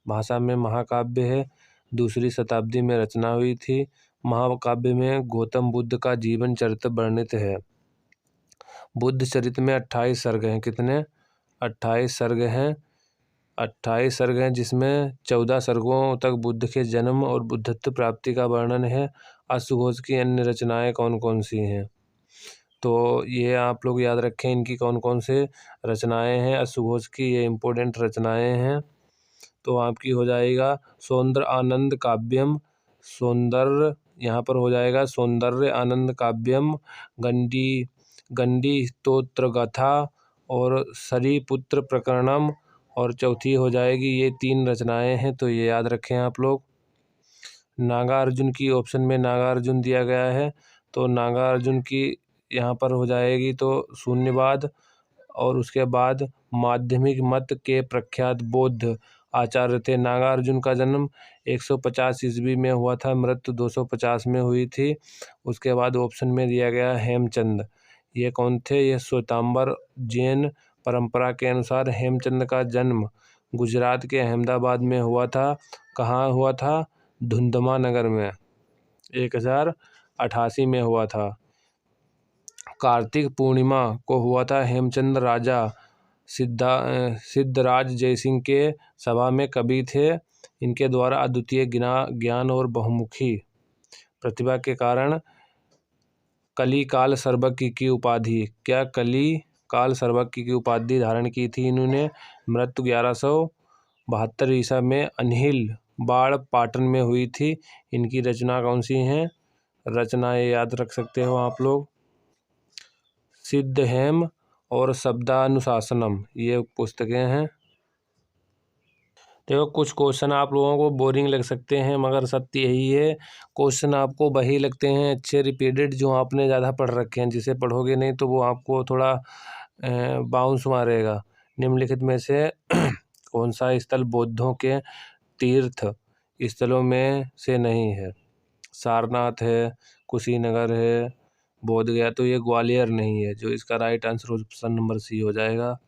भाषा में महाकाव्य है। 2री शताब्दी में रचना हुई थी। महाकाव्य में गौतम बुद्ध का जीवन चरित्र वर्णित है। बुद्ध चरित्र में 28 सर्ग हैं। कितने? 28 सर्ग हैं। 28 सर्ग हैं, जिसमें 14 सर्गों तक बुद्ध के जन्म और बुद्धत्व प्राप्ति का वर्णन है। आशु घोष की अन्य रचनाएं कौन कौन सी हैं? तो ये आप लोग याद रखें, इनकी कौन कौन से रचनाएं हैं आशु घोष की, ये इम्पोर्टेंट रचनाएं हैं। तो आपकी हो जाएगा सौंदर्य आनंद काव्यम, सौंदर्य यहाँ पर हो जाएगा सौंदर्य आनंद काव्यम, गंडी स्तोत्र गाथा और सरीपुत्र प्रकरणम, और चौथी हो जाएगी, ये 3 रचनाएं हैं, तो ये याद रखें आप लोग। नागार्जुन की ऑप्शन में नागार्जुन दिया गया है, तो नागार्जुन की यहाँ पर हो जाएगी तो शून्यवाद, और उसके बाद माध्यमिक मत के प्रख्यात बौद्ध आचार्य थे। नागार्जुन का जन्म 150 ईस्वी में हुआ था, मृत्यु 250 में हुई थी। उसके बाद ऑप्शन में दिया गया हेमचंद। ये कौन थे? ये श्वेतांबर जैन परंपरा के अनुसार हेमचंद का जन्म गुजरात के अहमदाबाद में हुआ था। कहाँ हुआ था? धुंधमा नगर में 1088 में हुआ था। कार्तिक पूर्णिमा को हुआ था। हेमचंद राजा सिद्धराज जयसिंह के सभा में कवि थे। इनके द्वारा अद्वितीय ज्ञान और बहुमुखी प्रतिभा के कारण कली काल सर्वज्ञ की उपाधि, क्या कली काल सर्वज्ञ की उपाधि धारण की थी इन्होंने। मृत्यु 1172 ईसा में अनहिल बाड़ पाटन में हुई थी। इनकी रचना कौन सी हैं? रचनाएं याद रख सकते हो आप लोग, सिद्धहेम और शब्दानुशासनम, ये पुस्तकें हैं। देखो कुछ क्वेश्चन आप लोगों को बोरिंग लग सकते हैं, मगर सत्य यही है, क्वेश्चन आपको वही लगते हैं अच्छे रिपीटेड जो आपने ज़्यादा पढ़ रखे हैं। जिसे पढ़ोगे नहीं तो वो आपको थोड़ा बाउंस मारेगा। निम्नलिखित में से कौन सा स्थल बौद्धों के तीर्थ स्थलों में से नहीं है? सारनाथ है, कुशीनगर है, बोध गया। तो ये ग्वालियर नहीं है, जो इसका right answer option number C हो जाएगा।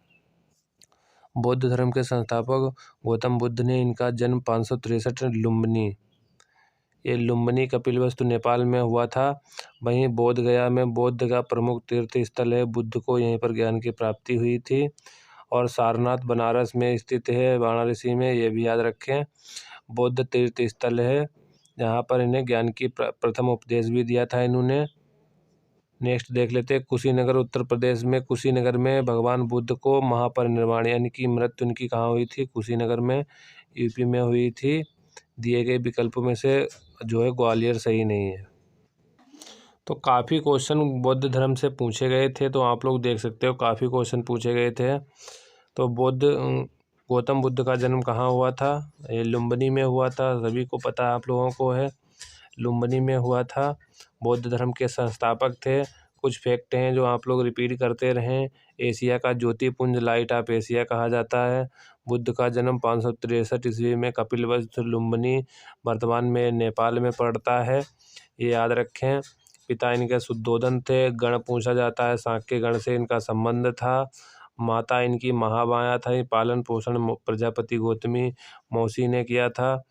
बौद्ध धर्म के संस्थापक गौतम बुद्ध ने, इनका जन्म 563 लुम्बिनी, ये लुम्बिनी कपिलवस्तु नेपाल में हुआ था। वहीं बोध गया में बौद्ध का प्रमुख तीर्थ स्थल है, बुद्ध को यहीं पर ज्ञान की प्राप्ति हुई थी। और सारनाथ बनारस में स्थित है, वाराणसी में, ये भी याद रखें। बौद्ध तीर्थ स्थल है जहाँ पर इन्हें ज्ञान की प्रथम उपदेश भी दिया था इन्होंने। नेक्स्ट देख लेते हैं, कुशीनगर उत्तर प्रदेश में। कुशीनगर में भगवान बुद्ध को महापरिनिर्वाण यानी कि मृत्यु उनकी कहाँ हुई थी? कुशीनगर में, यूपी में हुई थी। दिए गए विकल्पों में से जो है ग्वालियर सही नहीं है। तो काफ़ी क्वेश्चन बौद्ध धर्म से पूछे गए थे, तो आप लोग देख सकते हो काफ़ी क्वेश्चन पूछे गए थे। तो गौतम बुद्ध का जन्म कहाँ हुआ था? ये लुम्बिनी में हुआ था, सभी को पता आप लोगों को है, लुम्बिनी में हुआ था। बौद्ध धर्म के संस्थापक थे। कुछ फैक्ट हैं जो आप लोग रिपीट करते रहें। एशिया का ज्योतिपुंज, लाइट ऑफ एशिया कहा जाता है। बुद्ध का जन्म 563 ईस्वी में कपिलवस्तु लुम्बिनी, वर्तमान में नेपाल में पड़ता है, ये याद रखें। पिता इनके शुद्धोदन थे। गण पूछा जाता है, शाक्य गण से इनका संबंध था। माता इनकी महामाया था। पालन पोषण प्रजापति गौतमी मौसी ने किया था।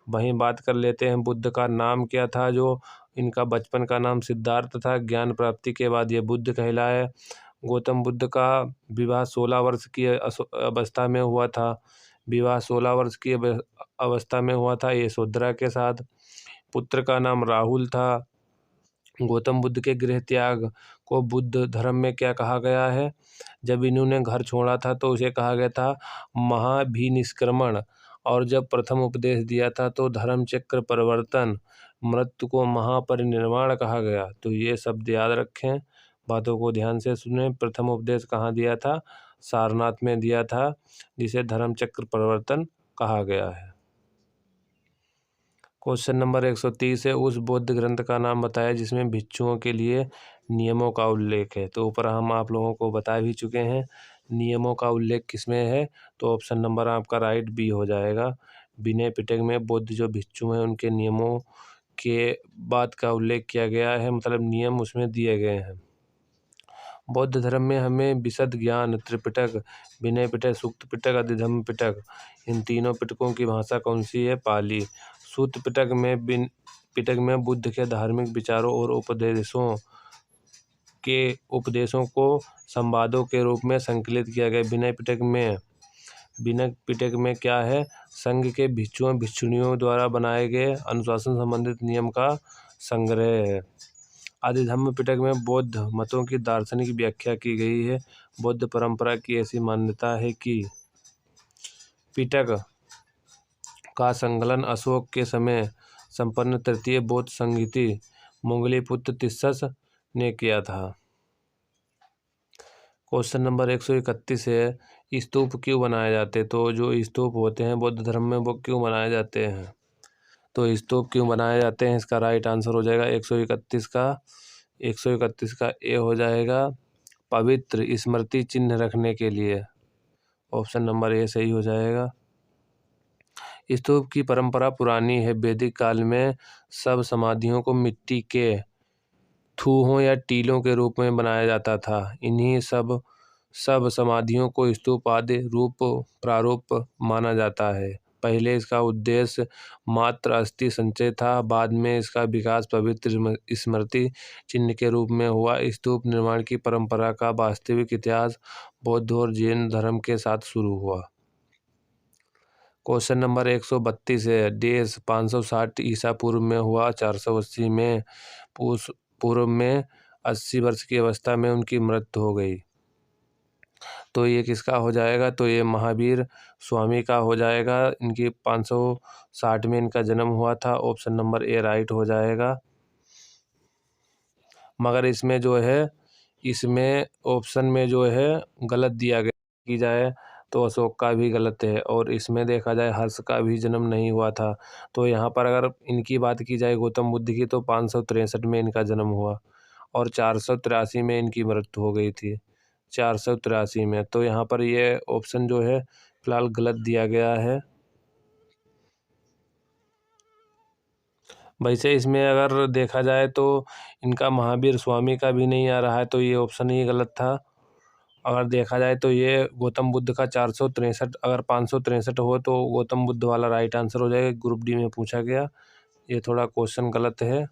वहीं बात कर लेते हैं बुद्ध का नाम क्या था? जो इनका बचपन का नाम सिद्धार्थ था। ज्ञान प्राप्ति के बाद ये बुद्ध कहलाए। गौतम बुद्ध का विवाह 16 वर्ष की अवस्था में हुआ था। विवाह 16 वर्ष की अवस्था में हुआ था यशोधरा के साथ। पुत्र का नाम राहुल था। गौतम बुद्ध के गृह त्याग को बुद्ध धर्म में क्या कहा गया है? जब इन्होंने घर छोड़ा था तो उसे कहा गया था महाभिनिष्क्रमण। और जब प्रथम उपदेश दिया था तो धर्म चक्र परिवर्तन। मृत्यु को महापरिनिर्वाण कहा गया। तो ये शब्द याद रखें, बातों को ध्यान से सुने। प्रथम उपदेश कहाँ दिया था? सारनाथ में दिया था, जिसे धर्म चक्र परिवर्तन कहा गया है। क्वेश्चन नंबर 130 है, उस बौद्ध ग्रंथ का नाम बताया जिसमें भिक्षुओं के लिए नियमों का उल्लेख है। तो ऊपर हम आप लोगों को बता भी चुके हैं नियमों का उल्लेख किसमें है। तो ऑप्शन नंबर आपका राइट बी हो जाएगा। विनय पिटक में बौद्ध जो भिक्षु हैं उनके नियमों के बात का उल्लेख किया गया है, मतलब नियम उसमें दिए गए हैं। बौद्ध धर्म में हमें विशद ज्ञान, त्रिपिटक, विनय पिटक, सूक्त पिटक, अधिधम्म पिटक, इन तीनों पिटकों की भाषा कौन सी है? पाली। सूत पिटक में बुद्ध के धार्मिक विचारों और उपदेशों को संवादों के रूप में संकलित किया गया। विनय पिटक में क्या है? संघ के भिक्षुओं भिक्षुणियों द्वारा बनाए गए अनुशासन संबंधित नियम का संग्रह है। अधिधम्म पिटक में बौद्ध मतों की दार्शनिक व्याख्या की गई है। बौद्ध परंपरा की ऐसी मान्यता है कि पिटक का संकलन अशोक के समय संपन्न तृतीय बौद्ध संहिता मोंगलीपुत्र तिस्सस ने किया था। क्वेश्चन नंबर 131 है, स्तूप क्यों बनाए जाते हैं? तो जो स्तूप होते हैं बौद्ध धर्म में वो क्यों बनाए जाते हैं? तो स्तूप क्यों बनाए जाते हैं, इसका राइट आंसर हो जाएगा 131 का ए हो जाएगा, पवित्र स्मृति चिन्ह रखने के लिए। ऑप्शन नंबर ए सही हो जाएगा। स्तूप की परंपरा पुरानी है। वैदिक काल में सब समाधियों को मिट्टी के थूहों या टीलों के रूप में बनाया जाता था। इन्हीं सब समाधियों को स्तूप आदि प्रारूप माना जाता है। पहले इसका उद्देश्य मात्र अस्थि संचय था, बाद में इसका विकास पवित्र स्मृति चिन्ह के रूप में हुआ। स्तूप निर्माण की परंपरा का वास्तविक इतिहास बौद्ध और जैन धर्म के साथ शुरू हुआ। क्वेश्चन नंबर 132 है, देश 560 ईसा पूर्व में हुआ, 480 में पूर्व में 80 वर्ष की अवस्था में उनकी मृत्यु हो गई। तो ये किसका हो जाएगा? तो ये महावीर स्वामी का हो जाएगा। इनकी 560 में इनका जन्म हुआ था। ऑप्शन नंबर ए राइट हो जाएगा। मगर इसमें ऑप्शन में जो है गलत दिया गया की जाए तो अशोक का भी गलत है। और इसमें देखा जाए हर्ष का भी जन्म नहीं हुआ था। तो यहाँ पर अगर इनकी बात की जाए गौतम बुद्ध की, तो 563 में इनका जन्म हुआ और 483 में इनकी मृत्यु हो गई थी। 483 में। तो यहाँ पर ये ऑप्शन जो है फिलहाल गलत दिया गया है। वैसे इसमें अगर देखा जाए तो इनका महावीर स्वामी का भी नहीं आ रहा है, तो ये ऑप्शन ही गलत था। अगर देखा जाए तो ये गौतम बुद्ध का 463, अगर 563 हो तो गौतम बुद्ध वाला राइट आंसर हो जाएगा। ग्रुप डी में पूछा गया, ये थोड़ा क्वेश्चन गलत है।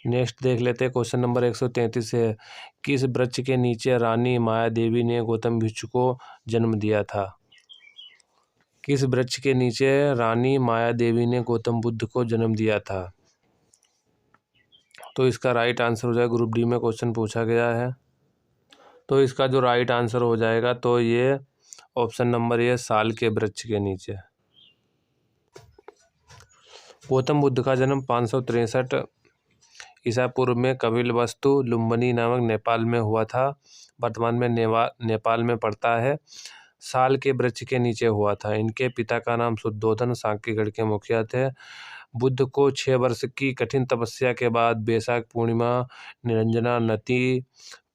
नेक्स्ट देख लेते हैं, क्वेश्चन नंबर 133 है। किस वृक्ष के नीचे रानी माया देवी ने गौतम भिक्षु को जन्म दिया था? किस वृक्ष के नीचे रानी माया देवी ने गौतम बुद्ध को जन्म दिया था? तो इसका राइट आंसर हो जाएगा, ग्रुप डी में क्वेश्चन पूछा गया है। तो इसका जो राइट आंसर हो जाएगा तो ये ऑप्शन नंबर ये साल के वृक्ष के नीचे। गौतम बुद्ध का जन्म 563 ईसा पूर्व में कपिलवस्तु लुम्बिनी नामक नेपाल में हुआ था। वर्तमान में नेपाल में पड़ता है। साल के वृक्ष के नीचे हुआ था। इनके पिता का नाम शुद्धोधन सांकीगढ़ के मुखिया थे। बुद्ध को 6 वर्ष की कठिन तपस्या के बाद बैसाख पूर्णिमा निरंजना नदी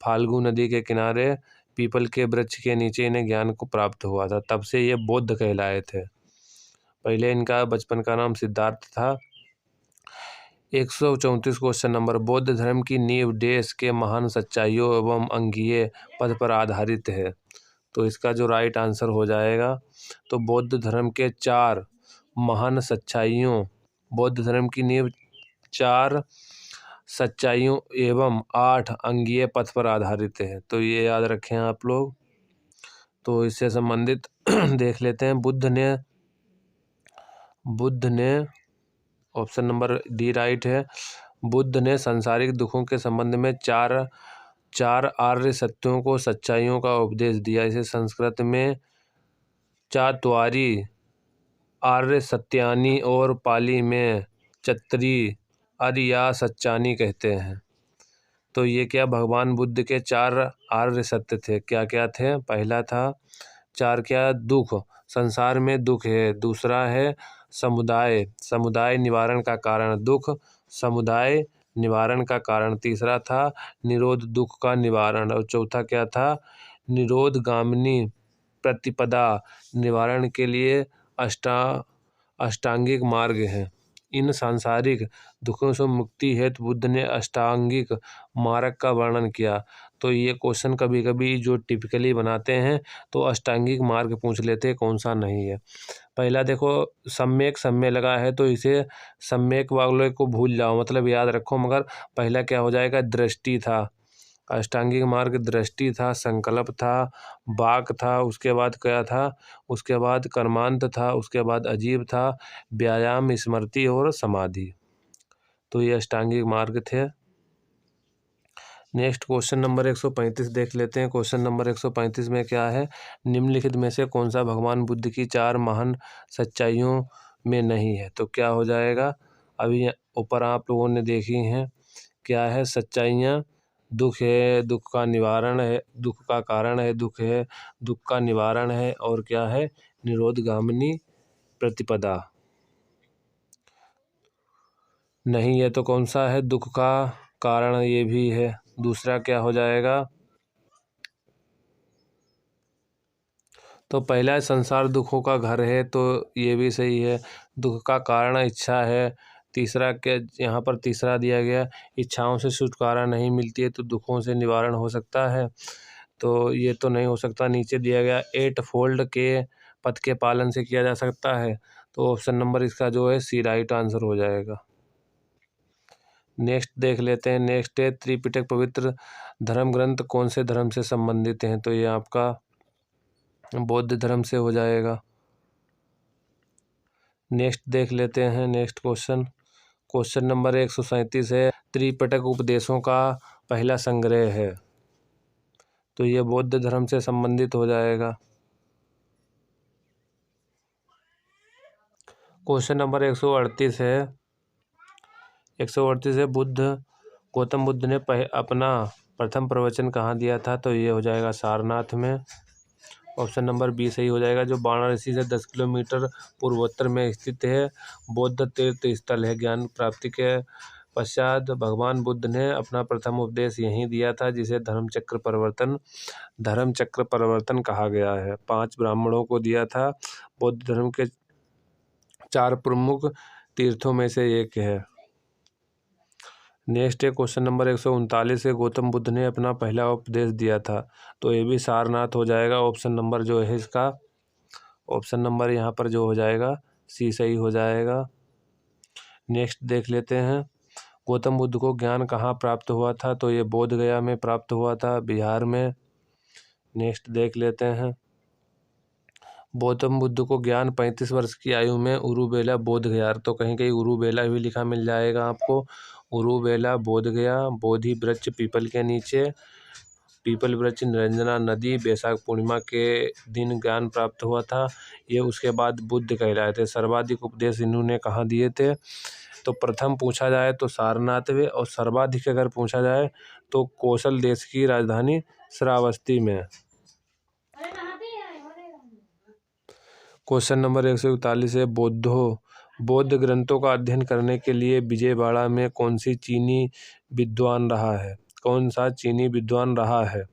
फाल्गु नदी के किनारे पीपल के वृक्ष के नीचे इन्हें ज्ञान को प्राप्त हुआ था। तब से ये बौद्ध कहलाए थे। पहले इनका बचपन का नाम सिद्धार्थ था। 134 क्वेश्चन नंबर, बौद्ध धर्म की नींव देश के महान सच्चाइयों एवं अंगीय पद पर आधारित है। तो इसका जो राइट आंसर हो जाएगा तो बौद्ध धर्म के 4 महान सच्चाइयों, बौद्ध धर्म की नींव 4 सच्चाइयों एवं 8 अंगीय पथ पर आधारित है। तो ये याद रखें आप लोग। तो इससे संबंधित देख लेते हैं। बुद्ध ने ऑप्शन नंबर डी राइट है। बुद्ध ने सांसारिक दुखों के संबंध में चार आर्य सत्यों को सच्चाइयों का उपदेश दिया। इसे संस्कृत में चात्वारि आर्य सत्यानि और पाली में चत्तरि आर्या सच्चानि कहते हैं। तो ये क्या भगवान बुद्ध के 4 आर्य सत्य थे? क्या क्या थे? पहला था 4 क्या? दुख, संसार में दुख है। दूसरा है समुदाय निवारण का कारण दुख, समुदाय निवारण का कारण। तीसरा था निरोध दुख का निवारण। और चौथा क्या था? निरोधगामिनी प्रतिपदा, निवारण के लिए अष्टांगिक मार्ग है। इन सांसारिक दुखों से मुक्ति हेतु बुद्ध ने अष्टांगिक मार्ग का वर्णन किया। तो ये क्वेश्चन कभी कभी जो टिपिकली बनाते हैं तो अष्टांगिक मार्ग पूछ लेते हैं, कौन सा नहीं है। पहला देखो सम्यक सम्य लगा है तो इसे सम्यक वाले को भूल जाओ, मतलब याद रखो। मगर पहला क्या हो जाएगा? दृष्टि था। अष्टांगिक मार्ग दृष्टि था, संकल्प था, वाक था, उसके बाद क्या था? उसके बाद कर्मांत था, उसके बाद अजीब था, व्यायाम, स्मृति और समाधि। तो ये अष्टांगिक मार्ग थे। नेक्स्ट क्वेश्चन नंबर 135 देख लेते हैं। क्वेश्चन नंबर 135 में क्या है? निम्नलिखित में से कौन सा भगवान बुद्ध की 4 महान सच्चाइयों में नहीं है? तो क्या हो जाएगा? अभी ऊपर आप लोगों ने देखी हैं। क्या है सच्चाइयाँ? दुख है, दुख का निवारण है, दुख का कारण है, दुख है, दुख का निवारण है, और क्या है? निरोधगामिनी प्रतिपदा। नहीं है तो कौन सा है? दुख का कारण ये भी है। दूसरा क्या हो जाएगा? तो पहला संसार दुखों का घर है, तो ये भी सही है। दुख का कारण इच्छा है। तीसरा क्या यहाँ पर तीसरा दिया गया? इच्छाओं से छुटकारा नहीं मिलती है तो दुखों से निवारण हो सकता है, तो ये तो नहीं हो सकता। नीचे दिया गया 8 फोल्ड के पथ के पालन से किया जा सकता है, तो ऑप्शन नंबर इसका जो है सी राइट आंसर हो जाएगा। नेक्स्ट देख लेते हैं। नेक्स्ट है त्रिपिटक पवित्र धर्म ग्रंथ कौन से धर्म से संबंधित हैं? तो ये आपका बौद्ध धर्म से हो जाएगा। नेक्स्ट देख लेते हैं। नेक्स्ट क्वेश्चन नंबर 137 है। त्रिपिटक उपदेशों का पहला संग्रह है, तो ये बौद्ध धर्म से संबंधित हो जाएगा। क्वेश्चन नंबर 138 है। 138 है, गौतम बुद्ध ने अपना प्रथम प्रवचन कहाँ दिया था? तो ये हो जाएगा सारनाथ में। ऑप्शन नंबर बी सही हो जाएगा, जो वाराणसी से 10 किलोमीटर पूर्वोत्तर में स्थित है। बौद्ध तीर्थ स्थल है। ज्ञान प्राप्ति के पश्चात भगवान बुद्ध ने अपना प्रथम उपदेश यहीं दिया था, जिसे धर्म चक्र परिवर्तन कहा गया है। 5 ब्राह्मणों को दिया था। बौद्ध धर्म के 4 प्रमुख तीर्थों में से एक है। नेक्स्ट है क्वेश्चन नंबर 139 है, गौतम बुद्ध ने अपना पहला उपदेश दिया था, तो ये भी सारनाथ हो जाएगा। ऑप्शन नंबर जो है इसका, ऑप्शन नंबर यहाँ पर जो हो जाएगा सी सही हो जाएगा। नेक्स्ट देख लेते हैं, गौतम बुद्ध को ज्ञान कहाँ प्राप्त हुआ था, तो ये बोध गया में प्राप्त हुआ था, बिहार में। नेक्स्ट देख लेते हैं, गौतम बुद्ध को ज्ञान 35 वर्ष की आयु में उरुबेला बोध गया, तो कहीं कहीं उरुबेला भी लिखा मिल जाएगा आपको। उरुबेला बोध गया, बोधि वृक्ष पीपल के नीचे, पीपल वृक्ष निरंजना नदी, बैसाख पूर्णिमा के दिन ज्ञान प्राप्त हुआ था। ये उसके बाद बुद्ध कहलाए थे। सर्वाधिक उपदेश इन्होंने कहाँ दिए थे, तो प्रथम पूछा जाए तो सारनाथ में, और सर्वाधिक अगर पूछा जाए तो कौशल देश की राजधानी श्रावस्ती में। क्वेश्चन नंबर 141 है, बौद्ध ग्रंथों का अध्ययन करने के लिए विजयवाड़ा में कौन सा चीनी विद्वान रहा है।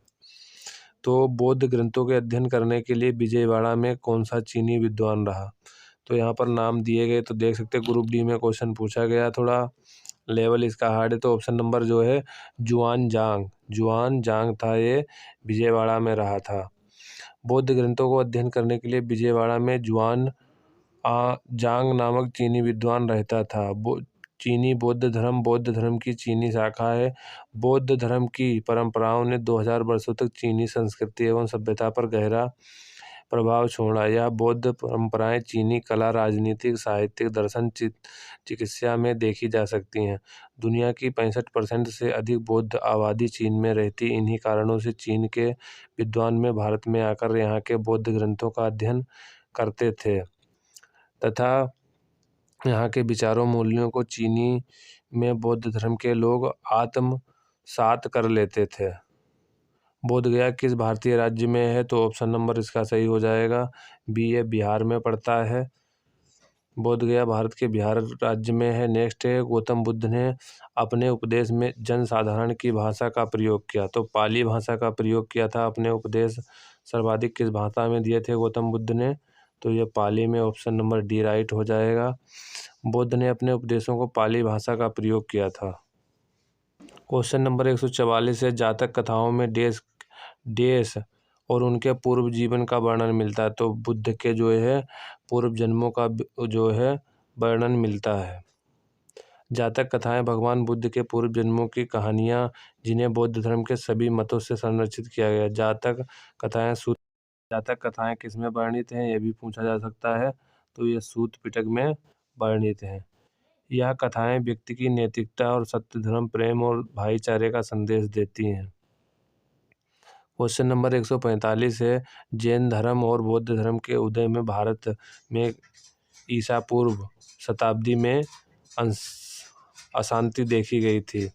तो बौद्ध ग्रंथों के अध्ययन करने के लिए विजयवाड़ा में कौन सा चीनी विद्वान रहा, तो यहाँ पर नाम दिए गए, तो देख सकते हैं ग्रुप डी में क्वेश्चन पूछा गया, थोड़ा लेवल इसका हार्ड है। तो ऑप्शन नंबर जो है जुआन जांग था, ये विजयवाड़ा में रहा था। बौद्ध ग्रंथों को अध्ययन करने के लिए विजयवाड़ा में जुआन जांग नामक चीनी विद्वान रहता था। चीनी बौद्ध धर्म की चीनी शाखा है। बौद्ध धर्म की परंपराओं ने 2000 वर्षों तक चीनी संस्कृति एवं सभ्यता पर गहरा प्रभाव छोड़ा। यह बौद्ध परंपराएं चीनी कला, राजनीतिक, साहित्यिक, दर्शन, चिकित्सा में देखी जा सकती हैं। दुनिया की 65% से अधिक बौद्ध आबादी चीन में रहती। इन्हीं कारणों से चीन के विद्वान में भारत में आकर यहाँ के बौद्ध ग्रंथों का अध्ययन करते थे तथा यहाँ के विचारों मूल्यों को चीनी में बौद्ध धर्म के लोग आत्मसात कर लेते थे। बोध गया किस भारतीय राज्य में है, तो ऑप्शन नंबर इसका सही हो जाएगा बी, ये बिहार में पड़ता है। बोध गया भारत के बिहार राज्य में है। नेक्स्ट है, गौतम बुद्ध ने अपने उपदेश में जनसाधारण की भाषा का प्रयोग किया, तो पाली भाषा का प्रयोग किया था। अपने उपदेश सर्वाधिक किस भाषा में दिए थे गौतम बुद्ध ने, तो ये पाली में, ऑप्शन नंबर डी राइट हो जाएगा। बुद्ध ने अपने उपदेशों को पाली भाषा का प्रयोग किया था। क्वेश्चन नंबर 144 है, जातक कथाओं में देश और उनके पूर्व जीवन का वर्णन मिलता है, तो बुद्ध के जो है पूर्व जन्मों का जो है वर्णन मिलता है। जातक कथाएं भगवान बुद्ध के पूर्व जन्मों की कहानियां, जिन्हें बौद्ध धर्म के सभी मतों से संरक्षित किया गया। जातक कथाएं किस में वर्णित हैं, यह भी पूछा जा सकता है, तो ये सूत पिटक में वर्णित हैं। यह कथाएं व्यक्ति की नैतिकता और सत्य, धर्म, प्रेम और भाईचारे का संदेश देती हैं। क्वेश्चन नंबर 145 है, जैन धर्म और बौद्ध धर्म के उदय में भारत में ईसा पूर्व शताब्दी में अशांति देखी गई थी।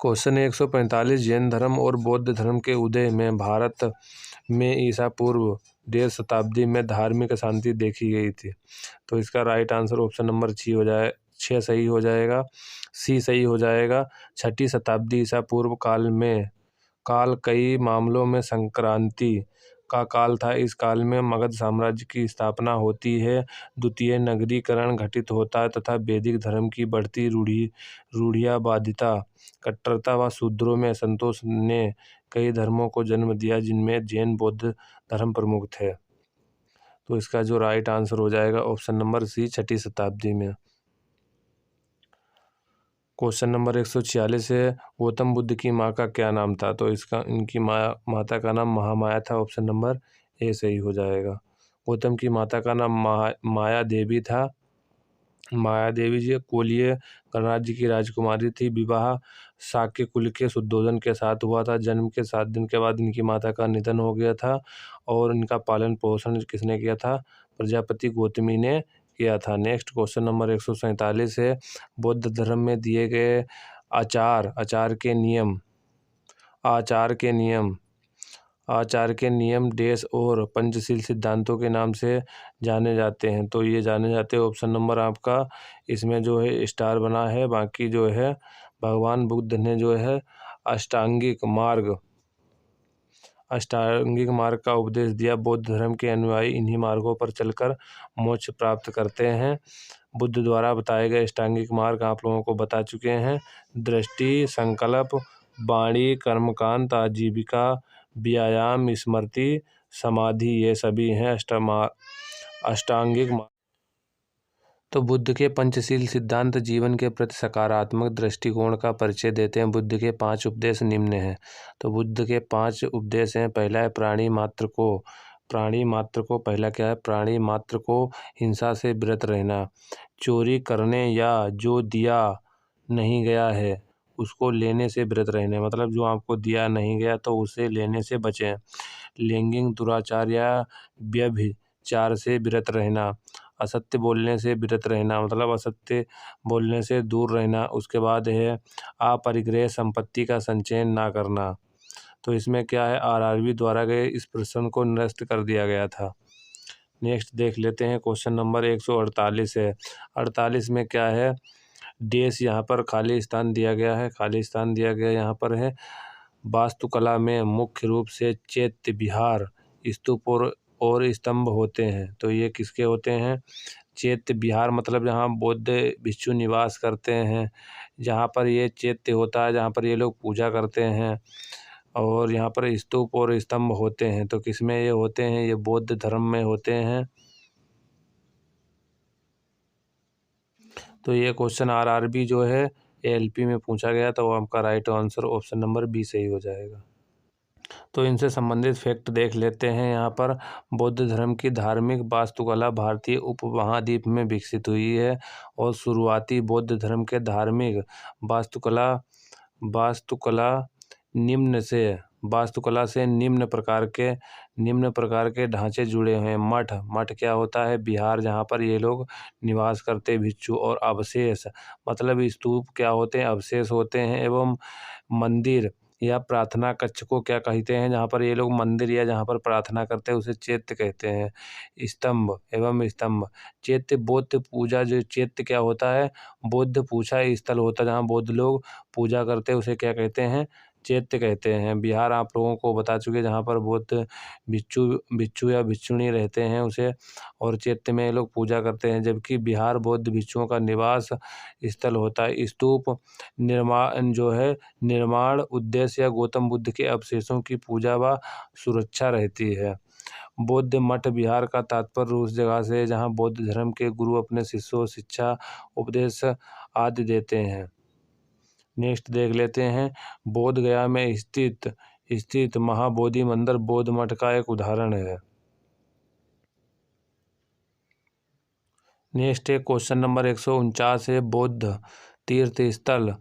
क्वेश्चन 145, जैन धर्म और बौद्ध धर्म के उदय में भारत में ईसा पूर्व 1.5 शताब्दी में धार्मिक अशांति देखी गई थी, तो इसका राइट आंसर ऑप्शन नंबर 6 सही हो जाएगा, सी सही हो जाएगा। 6ठी शताब्दी ईसा पूर्व काल कई मामलों में संक्रांति का काल था। इस काल में मगध साम्राज्य की स्थापना होती है, द्वितीय नगरीकरण घटित होता है तथा वैदिक धर्म की बढ़ती रूढ़ियावादिता, कट्टरता व शूद्रों में असंतोष ने कई धर्मों को जन्म दिया, जिनमें जैन बौद्ध धर्म प्रमुख थे। तो इसका जो राइट आंसर हो जाएगा ऑप्शन नंबर सी, 6ठी शताब्दी में। क्वेश्चन नंबर 146 है, गौतम बुद्ध की माँ का क्या नाम था, तो इनकी माता का नाम महामाया था, ऑप्शन नंबर ए सही हो जाएगा। गौतम की माता का नाम माया देवी था। माया देवी जी कोलीय गणराज्य की राजकुमारी थी। विवाह शाक्य कुल के शुद्धोधन के साथ हुआ था। जन्म के 7 दिन के बाद इनकी माता का निधन हो गया था और इनका पालन पोषण किसने किया था, प्रजापति गौतमी ने किया था। नेक्स्ट क्वेश्चन नंबर 147 है, बौद्ध धर्म में दिए गए आचार के नियम आचार के नियम देश और पंचशील सिद्धांतों के नाम से जाने जाते हैं? तो ये जाने जाते हैं ऑप्शन नंबर आपका इसमें जो है स्टार बना है। बाकी जो है भगवान बुद्ध ने जो है अष्टांगिक मार्ग का उपदेश दिया। बौद्ध धर्म के अनुयायी इन्हीं मार्गों पर चलकर मोक्ष प्राप्त करते हैं। बुद्ध द्वारा बताए गए अष्टांगिक मार्ग आप लोगों को बता चुके हैं। दृष्टि, संकल्प, वाणी, कर्मकांड, आजीविका, व्यायाम, स्मृति, समाधि, ये सभी हैं अष्टांगिक मार्ग। तो बुद्ध के पंचशील सिद्धांत जीवन के प्रति सकारात्मक दृष्टिकोण का परिचय देते हैं। बुद्ध के 5 उपदेश निम्न हैं। तो बुद्ध के 5 उपदेश हैं। पहला है प्राणी मात्र को पहला क्या है? प्राणी मात्र को हिंसा से विरत रहना, चोरी करने या जो दिया नहीं गया है उसको लेने से विरत रहने, मतलब जो आपको दिया नहीं गया तो उसे लेने से बचें। लैंगिक दुराचार या व्यभिचार से विरत रहना, असत्य बोलने से विरत रहना, मतलब असत्य बोलने से दूर रहना। उसके बाद है अपरिग्रह संपत्ति का संचयन ना करना। तो इसमें क्या है? आरआरबी द्वारा गए इस प्रश्न को निरस्त कर दिया गया था। नेक्स्ट देख लेते हैं, क्वेश्चन नंबर 148 है। 48 में क्या है? देश यहाँ पर खाली स्थान दिया गया है। यहाँ पर है वास्तुकला में मुख्य रूप से चैत्य विहार, स्तूप और स्तंभ होते हैं। तो ये किसके होते हैं? चैत्य विहार मतलब जहाँ बौद्ध भिक्षु निवास करते हैं, जहाँ पर ये चैत्य होता है, जहाँ पर ये लोग पूजा करते हैं। और यहाँ पर स्तूप और स्तंभ होते हैं। तो किसमें ये होते हैं? ये बौद्ध धर्म में होते हैं। तो ये क्वेश्चन आरआरबी जो है एलपी में पूछा गया, तो आपका right answer option number B सही हो जाएगा। तो इनसे संबंधित फैक्ट देख लेते हैं। यहाँ पर बौद्ध धर्म की धार्मिक वास्तुकला भारतीय उपमहाद्वीप में विकसित हुई है और शुरुआती बौद्ध धर्म के धार्मिक वास्तुकला से निम्न प्रकार के ढांचे जुड़े हैं। मठ क्या होता है? विहार, जहाँ पर ये लोग निवास करते भिक्षु। और अवशेष मतलब स्तूप क्या होते हैं? अवशेष होते हैं। एवं मंदिर या प्रार्थना कक्ष को क्या कहते हैं? जहाँ पर ये लोग मंदिर या जहाँ पर प्रार्थना करते हैं उसे चैत्य कहते हैं। स्तंभ चैत्य बौद्ध पूजा, जो चैत्य क्या होता है? बौद्ध पूजा स्थल होता है, जहाँ बौद्ध लोग पूजा करते हैं उसे क्या कहते हैं? चैत्य कहते हैं। विहार आप लोगों को बता चुके, जहाँ पर बौद्ध भिक्षु या भिक्षुणी रहते हैं उसे, और चैत्य में ये लोग पूजा करते हैं। जबकि विहार बौद्ध भिक्षुओं का निवास स्थल होता है। स्तूप निर्माण उद्देश्य या गौतम बुद्ध के अवशेषों की पूजा व सुरक्षा रहती है। बौद्ध मठ विहार का तात्पर्य उस जगह से है जहाँ बौद्ध धर्म के गुरु अपने शिष्यों शिक्षा, उपदेश आदि देते हैं। नेक्स्ट देख लेते हैं, बोध गया में स्थित महाबोधि मंदिर बौद्ध मठ का एक उदाहरण है। नेक्स्ट है क्वेश्चन नंबर 149 है, बौद्ध तीर्थ स्थल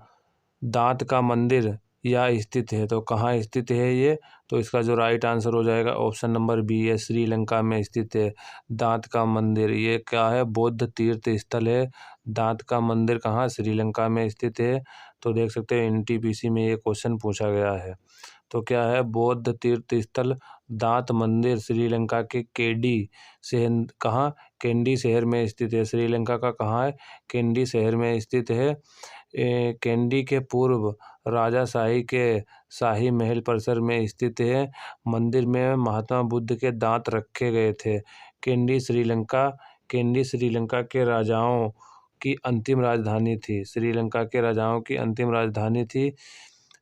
दांत का मंदिर या स्थित है। तो कहाँ स्थित है ये? तो इसका जो राइट आंसर हो जाएगा ऑप्शन नंबर बी है, श्रीलंका में स्थित है दांत का मंदिर। ये क्या है? बौद्ध तीर्थ स्थल है। दांत का मंदिर कहाँ? श्रीलंका में स्थित है। तो देख सकते हैं एनटीपीसी में ये क्वेश्चन पूछा गया है। तो क्या है? बौद्ध तीर्थ स्थल दांत मंदिर श्रीलंका के कैंडी शहर में स्थित है। श्रीलंका का कहाँ है? कैंडी शहर में स्थित है। कैंडी के पूर्व राजाशाही के शाही महल परिसर में स्थित है। मंदिर में महात्मा बुद्ध के दांत रखे गए थे। कैंडी श्रीलंका के राजाओं की अंतिम राजधानी थी। श्रीलंका के राजाओं की अंतिम राजधानी थी।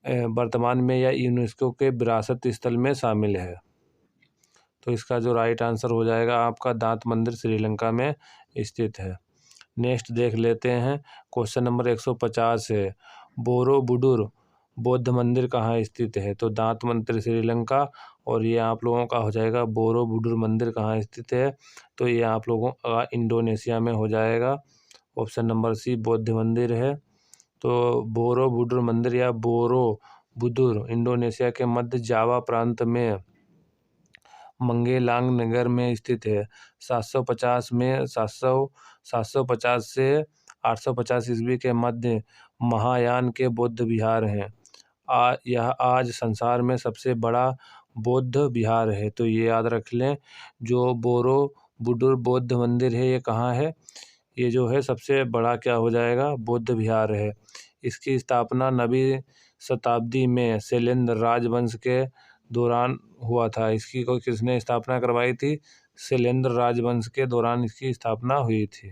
वर्तमान में यह यूनेस्को के विरासत स्थल में शामिल है। तो इसका जो राइट आंसर हो जाएगा आपका दांत मंदिर श्रीलंका में स्थित है। नेक्स्ट देख लेते हैं, क्वेश्चन नंबर 150 है, बोरोबुडुर बौद्ध मंदिर कहाँ स्थित है। तो दांत मंदिर श्रीलंका, और ये आप लोगों का हो जाएगा बोरोबुडुर मंदिर कहाँ स्थित है। तो ये आप लोगों का इंडोनेशिया में हो जाएगा। ऑप्शन नंबर सी बौद्ध मंदिर है। तो बोरोबुडुर मंदिर या बोरोबुदुर इंडोनेशिया के मध्य जावा प्रांत में मंगेलांग नगर में स्थित है। 750 से 850 ईस्वी के मध्य महायान के बौद्ध विहार हैं। यह आज संसार में सबसे बड़ा बौद्ध विहार है। तो ये याद रख लें, जो बोरोबुडुर बौद्ध मंदिर है ये कहाँ है, ये जो है सबसे बड़ा क्या हो जाएगा, बौद्ध विहार है। इसकी स्थापना 9वीं शताब्दी में शैलेंद्र राजवंश के दौरान हुआ था। इसकी को किसने स्थापना करवाई थी, शैलेंद्र राजवंश के दौरान इसकी स्थापना हुई थी।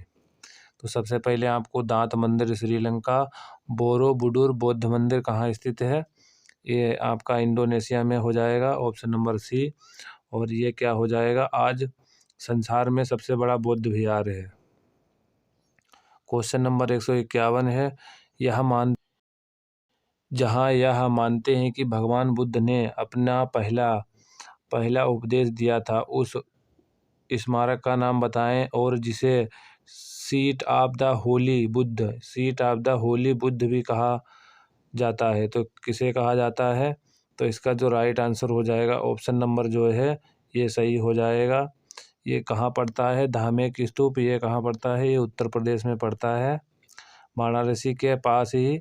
तो सबसे पहले आपको दांत मंदिर श्रीलंका, बोरोबुडुर बौद्ध मंदिर कहाँ स्थित है, ये आपका इंडोनेशिया में हो जाएगा, ऑप्शन नंबर सी। और ये क्या हो जाएगा, आज संसार में सबसे बड़ा बौद्ध विहार है। क्वेश्चन नंबर 151 है, यह मानते हैं कि भगवान बुद्ध ने अपना पहला उपदेश दिया था, उस स्मारक का नाम बताएं और जिसे seat of the Holi Buddha भी कहा जाता है। तो किसे कहा जाता है, तो इसका जो राइट आंसर हो जाएगा ऑप्शन नंबर जो है ये सही हो जाएगा। ये कहाँ पड़ता है, धामेक स्तूप, ये कहाँ पड़ता है, ये उत्तर प्रदेश में पड़ता है, वाराणसी के पास ही।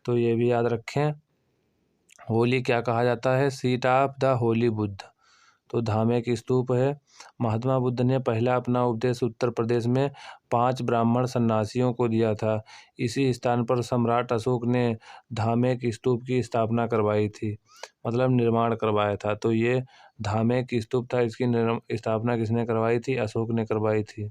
तो ये भी याद रखें, होली क्या कहा जाता है, seat of the Holi Buddha. तो धामेक स्तूप है। महात्मा बुद्ध ने पहला अपना उपदेश उत्तर प्रदेश में 5 ब्राह्मण सन्यासियों को दिया था। इसी स्थान पर सम्राट अशोक ने धामेक स्तूप की स्थापना करवाई थी, मतलब निर्माण करवाया था। तो ये धामेक स्तूप था, इसकी स्थापना किसने करवाई थी, अशोक ने करवाई थी।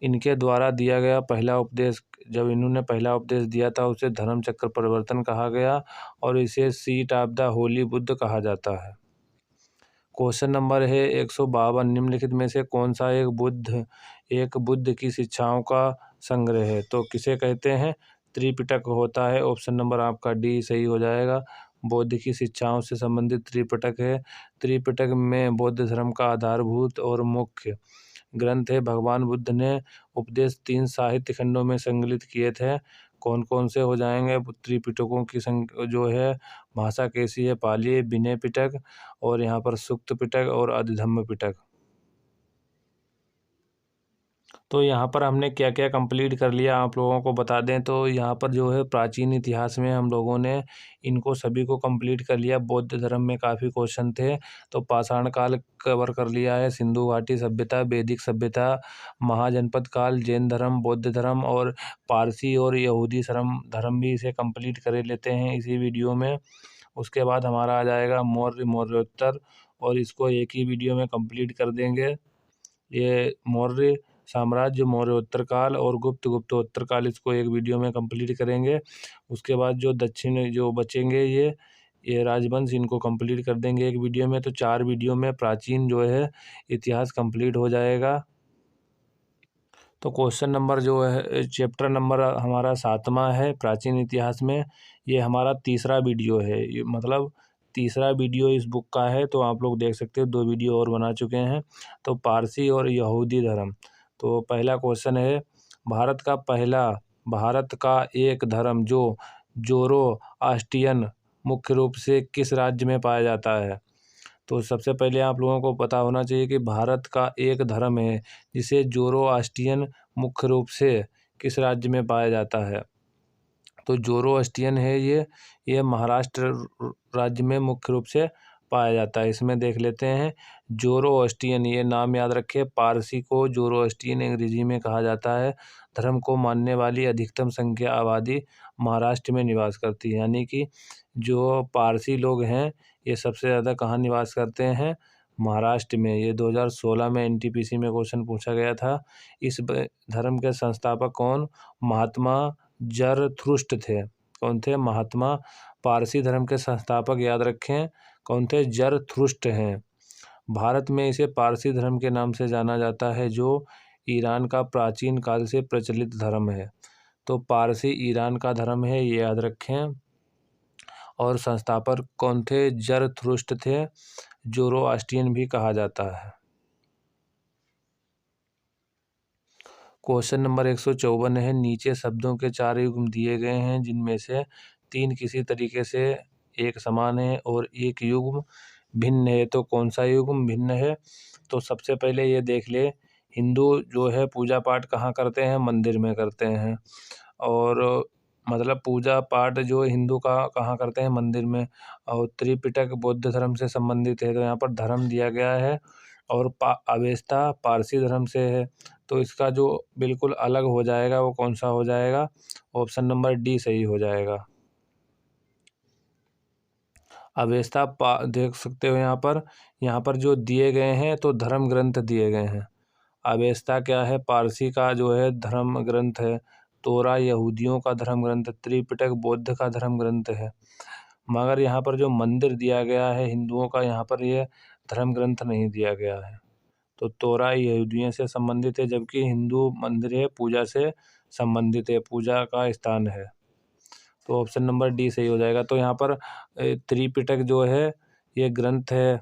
इनके द्वारा दिया गया पहला उपदेश, जब इन्होंने पहला उपदेश दिया था उसे धर्म चक्र परिवर्तन कहा गया और इसे seat of the Holi Buddha कहा जाता है। क्वेश्चन नंबर है 152, निम्नलिखित में से कौन सा एक बुद्ध की शिक्षाओं का संग्रह है। तो किसे कहते हैं, त्रिपिटक होता है, ऑप्शन नंबर आपका डी सही हो जाएगा। बौद्ध की शिक्षाओं से संबंधित त्रिपिटक है। त्रिपिटक में बौद्ध धर्म का आधारभूत और मुख्य ग्रंथ है। भगवान बुद्ध ने उपदेश 3 साहित्य खंडों में संकलित किए थे। कौन कौन से हो जाएंगे, त्रिपिटकों की जो है भाषा कैसी है, पाली, विनय पिटक, और यहाँ पर सुक्त पिटक और अधिधम्म पिटक। तो यहाँ पर हमने क्या क्या कंप्लीट कर लिया आप लोगों को बता दें, तो यहाँ पर जो है प्राचीन इतिहास में हम लोगों ने इनको सभी को कंप्लीट कर लिया। बौद्ध धर्म में काफ़ी क्वेश्चन थे, तो पाषाण काल कवर कर लिया है, सिंधु घाटी सभ्यता, वैदिक सभ्यता, महाजनपद काल, जैन धर्म, बौद्ध धर्म और पारसी और यहूदी धर्म भी इसे कंप्लीट कर लेते हैं इसी वीडियो में। उसके बाद हमारा आ जाएगा मौर्योत्तर, और इसको एक ही वीडियो में कंप्लीट कर देंगे। ये मौर्य साम्राज्य, मौर्योत्तर काल और गुप्तोत्तर काल, इसको एक वीडियो में कंप्लीट करेंगे। उसके बाद जो दक्षिण जो बचेंगे ये राजवंश, इनको कंप्लीट कर देंगे एक वीडियो में। तो 4 वीडियो में प्राचीन जो है इतिहास कंप्लीट हो जाएगा। तो क्वेश्चन नंबर जो है, चैप्टर नंबर हमारा 7वां है प्राचीन इतिहास में। ये हमारा तीसरा वीडियो है, ये मतलब तीसरा वीडियो इस बुक का है। तो आप लोग देख सकते हो 2 वीडियो और बना चुके हैं। तो पारसी और यहूदी धर्म। तो पहला क्वेश्चन है, भारत का एक धर्म जो जोरोआस्ट्रियन मुख्य रूप से किस राज्य में पाया जाता है। तो सबसे पहले आप लोगों को पता होना चाहिए कि भारत का एक धर्म है जिसे जोरोआस्ट्रियन मुख्य रूप से किस राज्य में पाया जाता है। तो जोरोआस्ट्रियन है ये महाराष्ट्र राज्य में मुख्य रूप से पाया जाता है। इसमें देख लेते हैं, जोरोआस्ट्रियन, ये नाम याद रखें, पारसी को जोरोआस्ट्रियन अंग्रेजी में कहा जाता है। धर्म को मानने वाली अधिकतम संख्या आबादी महाराष्ट्र में निवास करती है, यानी कि जो पारसी लोग हैं ये सबसे ज़्यादा कहाँ निवास करते हैं, महाराष्ट्र में। ये 2016 में एनटीपीसी में क्वेश्चन पूछा गया था। इस धर्म के संस्थापक कौन, महात्मा जरथुष्ट्र थे। कौन थे, महात्मा। पारसी धर्म के संस्थापक याद रखें कौन थे, जरथुष्ट्र हैं। भारत में इसे पारसी धर्म के नाम से जाना जाता है, जो ईरान का प्राचीन काल से प्रचलित धर्म है। तो पारसी ईरान का धर्म है, ये याद रखें। और संस्थापक कौन थे, जरथुष्ट्र थे। जोरोआस्ट्रियन भी कहा जाता है। क्वेश्चन नंबर 154 है, नीचे शब्दों के 4 युग्म दिए गए हैं जिनमें से 3 किसी तरीके से एक समान है और एक युग्म भिन्न है। तो कौन सा युग्म भिन्न है। तो सबसे पहले ये देख ले, हिंदू जो है पूजा पाठ कहाँ करते हैं, मंदिर में करते हैं। और मतलब पूजा पाठ जो हिंदू का कहाँ करते हैं, मंदिर में। और त्रिपिटक बौद्ध धर्म से संबंधित है, तो यहाँ पर धर्म दिया गया है। और अवेस्ता पारसी धर्म से है, तो इसका जो बिल्कुल अलग हो जाएगा वो कौन सा हो जाएगा? ऑप्शन नंबर डी सही हो जाएगा। अवेस्ता देख सकते हो यहाँ पर जो दिए गए हैं तो धर्म ग्रंथ दिए गए हैं। अवेस्ता क्या है? पारसी का जो है धर्म ग्रंथ है। तोरा यहूदियों का धर्म ग्रंथ, त्रिपिटक बौद्ध का धर्म ग्रंथ है। मगर यहाँ पर जो मंदिर दिया गया है हिंदुओं का, यहाँ पर ये धर्म ग्रंथ नहीं दिया गया है। तो तोरा यहूदियों से संबंधित है, जबकि हिंदू मंदिर है पूजा से संबंधित है, पूजा का स्थान है। तो ऑप्शन नंबर डी सही हो जाएगा। तो यहाँ पर त्रिपिटक जो है ये ग्रंथ है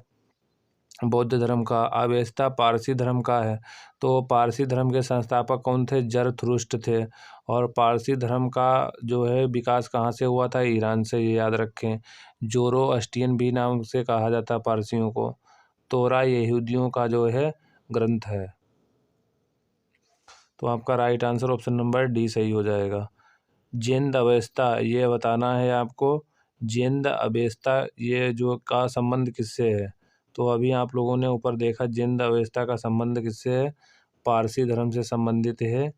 बौद्ध धर्म का। अवेस्ता पारसी धर्म का है। तो पारसी धर्म के संस्थापक कौन थे? जरथुष्ट थे। और पारसी धर्म का जो है विकास कहाँ से हुआ था? ईरान से, ये याद रखें। जोरोअस्ट्रियन भी नाम से कहा जाता है पारसियों को। तोरा यहूदियों का जो है ग्रंथ है। तो आपका right answer option number D सही हो जाएगा। जिंद अवेस्ता, ये बताना है आपको। जिंद अवेस्ता ये जो का संबंध किससे है? तो अभी आप लोगों ने ऊपर देखा जिंद अवेस्ता का संबंध किससे है? पारसी धर्म से संबंधित है।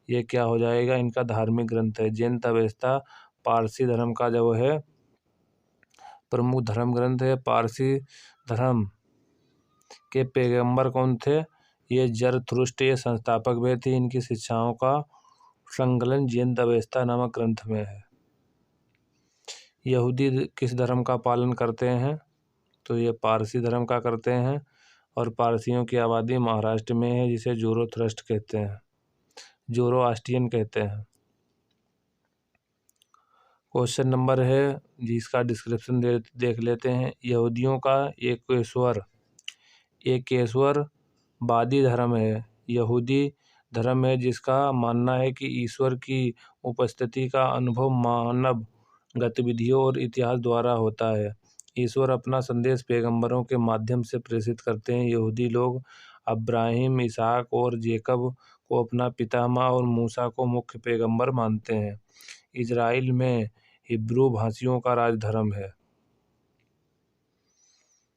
ये क्या हो जाएगा? इनका धार्मिक ग्रंथ है। जिंद अवेस्ता पारसी धर्म का जो है प्रमुख धर्म ग्रंथ है। पारसी धर्म के पैगंबर कौन थे? ये जरथुष्ट, ये संस्थापक भी थे। इनकी शिक्षाओं का संकलन जिंद अवेस्ता नामक ग्रंथ में है। यहूदी किस धर्म का पालन करते हैं? तो ये पारसी धर्म का करते हैं। और पारसियों की आबादी महाराष्ट्र में है, जिसे जोरोथ्रस्ट कहते हैं, जोरोआस्ट्रियन कहते हैं। क्वेश्चन नंबर है जिसका डिस्क्रिप्शन देख लेते हैं। यहूदियों का एकेश्वरवादी धर्म है। यहूदी धर्म है जिसका मानना है कि ईश्वर की उपस्थिति का अनुभव मानव गतिविधियों और इतिहास द्वारा होता है। ईश्वर अपना संदेश पैगंबरों के माध्यम से प्रेषित करते हैं। यहूदी लोग अब्राहिम, इसहाक और जेकब को अपना पितामह और मूसा को मुख्य पैगंबर मानते हैं। इजराइल में हिब्रू भाषियों का राजधर्म है।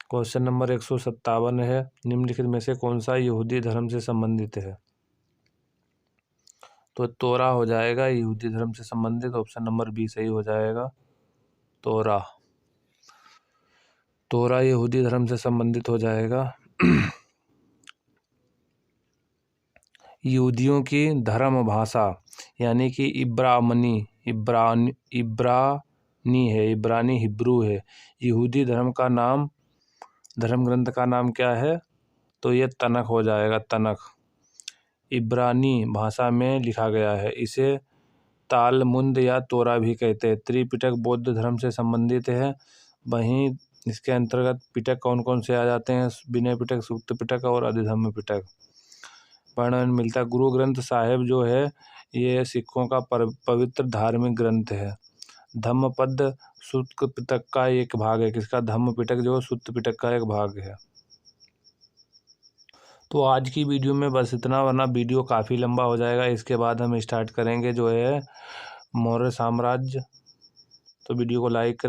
क्वेश्चन नंबर 157 है, निम्नलिखित में से कौन सा यहूदी धर्म से संबंधित है? तो तोरा हो जाएगा यहूदी धर्म से संबंधित। ऑप्शन नंबर बी सही हो जाएगा। तोरा यहूदी धर्म से संबंधित हो जाएगा। यहूदियों की धर्म भाषा यानी कि इब्रानी हिब्रू है। यहूदी धर्म ग्रंथ का नाम क्या है? तो ये तनख हो जाएगा। तनख इब्रानी भाषा में लिखा गया है। इसे तालमुद या तोरा भी कहते हैं। त्रिपिटक बौद्ध धर्म से संबंधित है। वहीं इसके अंतर्गत पिटक कौन कौन से आ जाते हैं? विनय पिटक, सूक्त पिटक और अधिधम्म पिटक। वर्णन मिलता। गुरु ग्रंथ साहिब जो है ये सिखों का पवित्र धार्मिक ग्रंथ है। धम्मपद सूक्त पिटक का एक भाग है। किसका? धम्म पिटक जो सूक्त पिटक का एक भाग है। तो आज की वीडियो में बस इतना, वरना वीडियो काफ़ी लंबा हो जाएगा। इसके बाद हम स्टार्ट करेंगे जो है मौर्य साम्राज्य। तो वीडियो को लाइक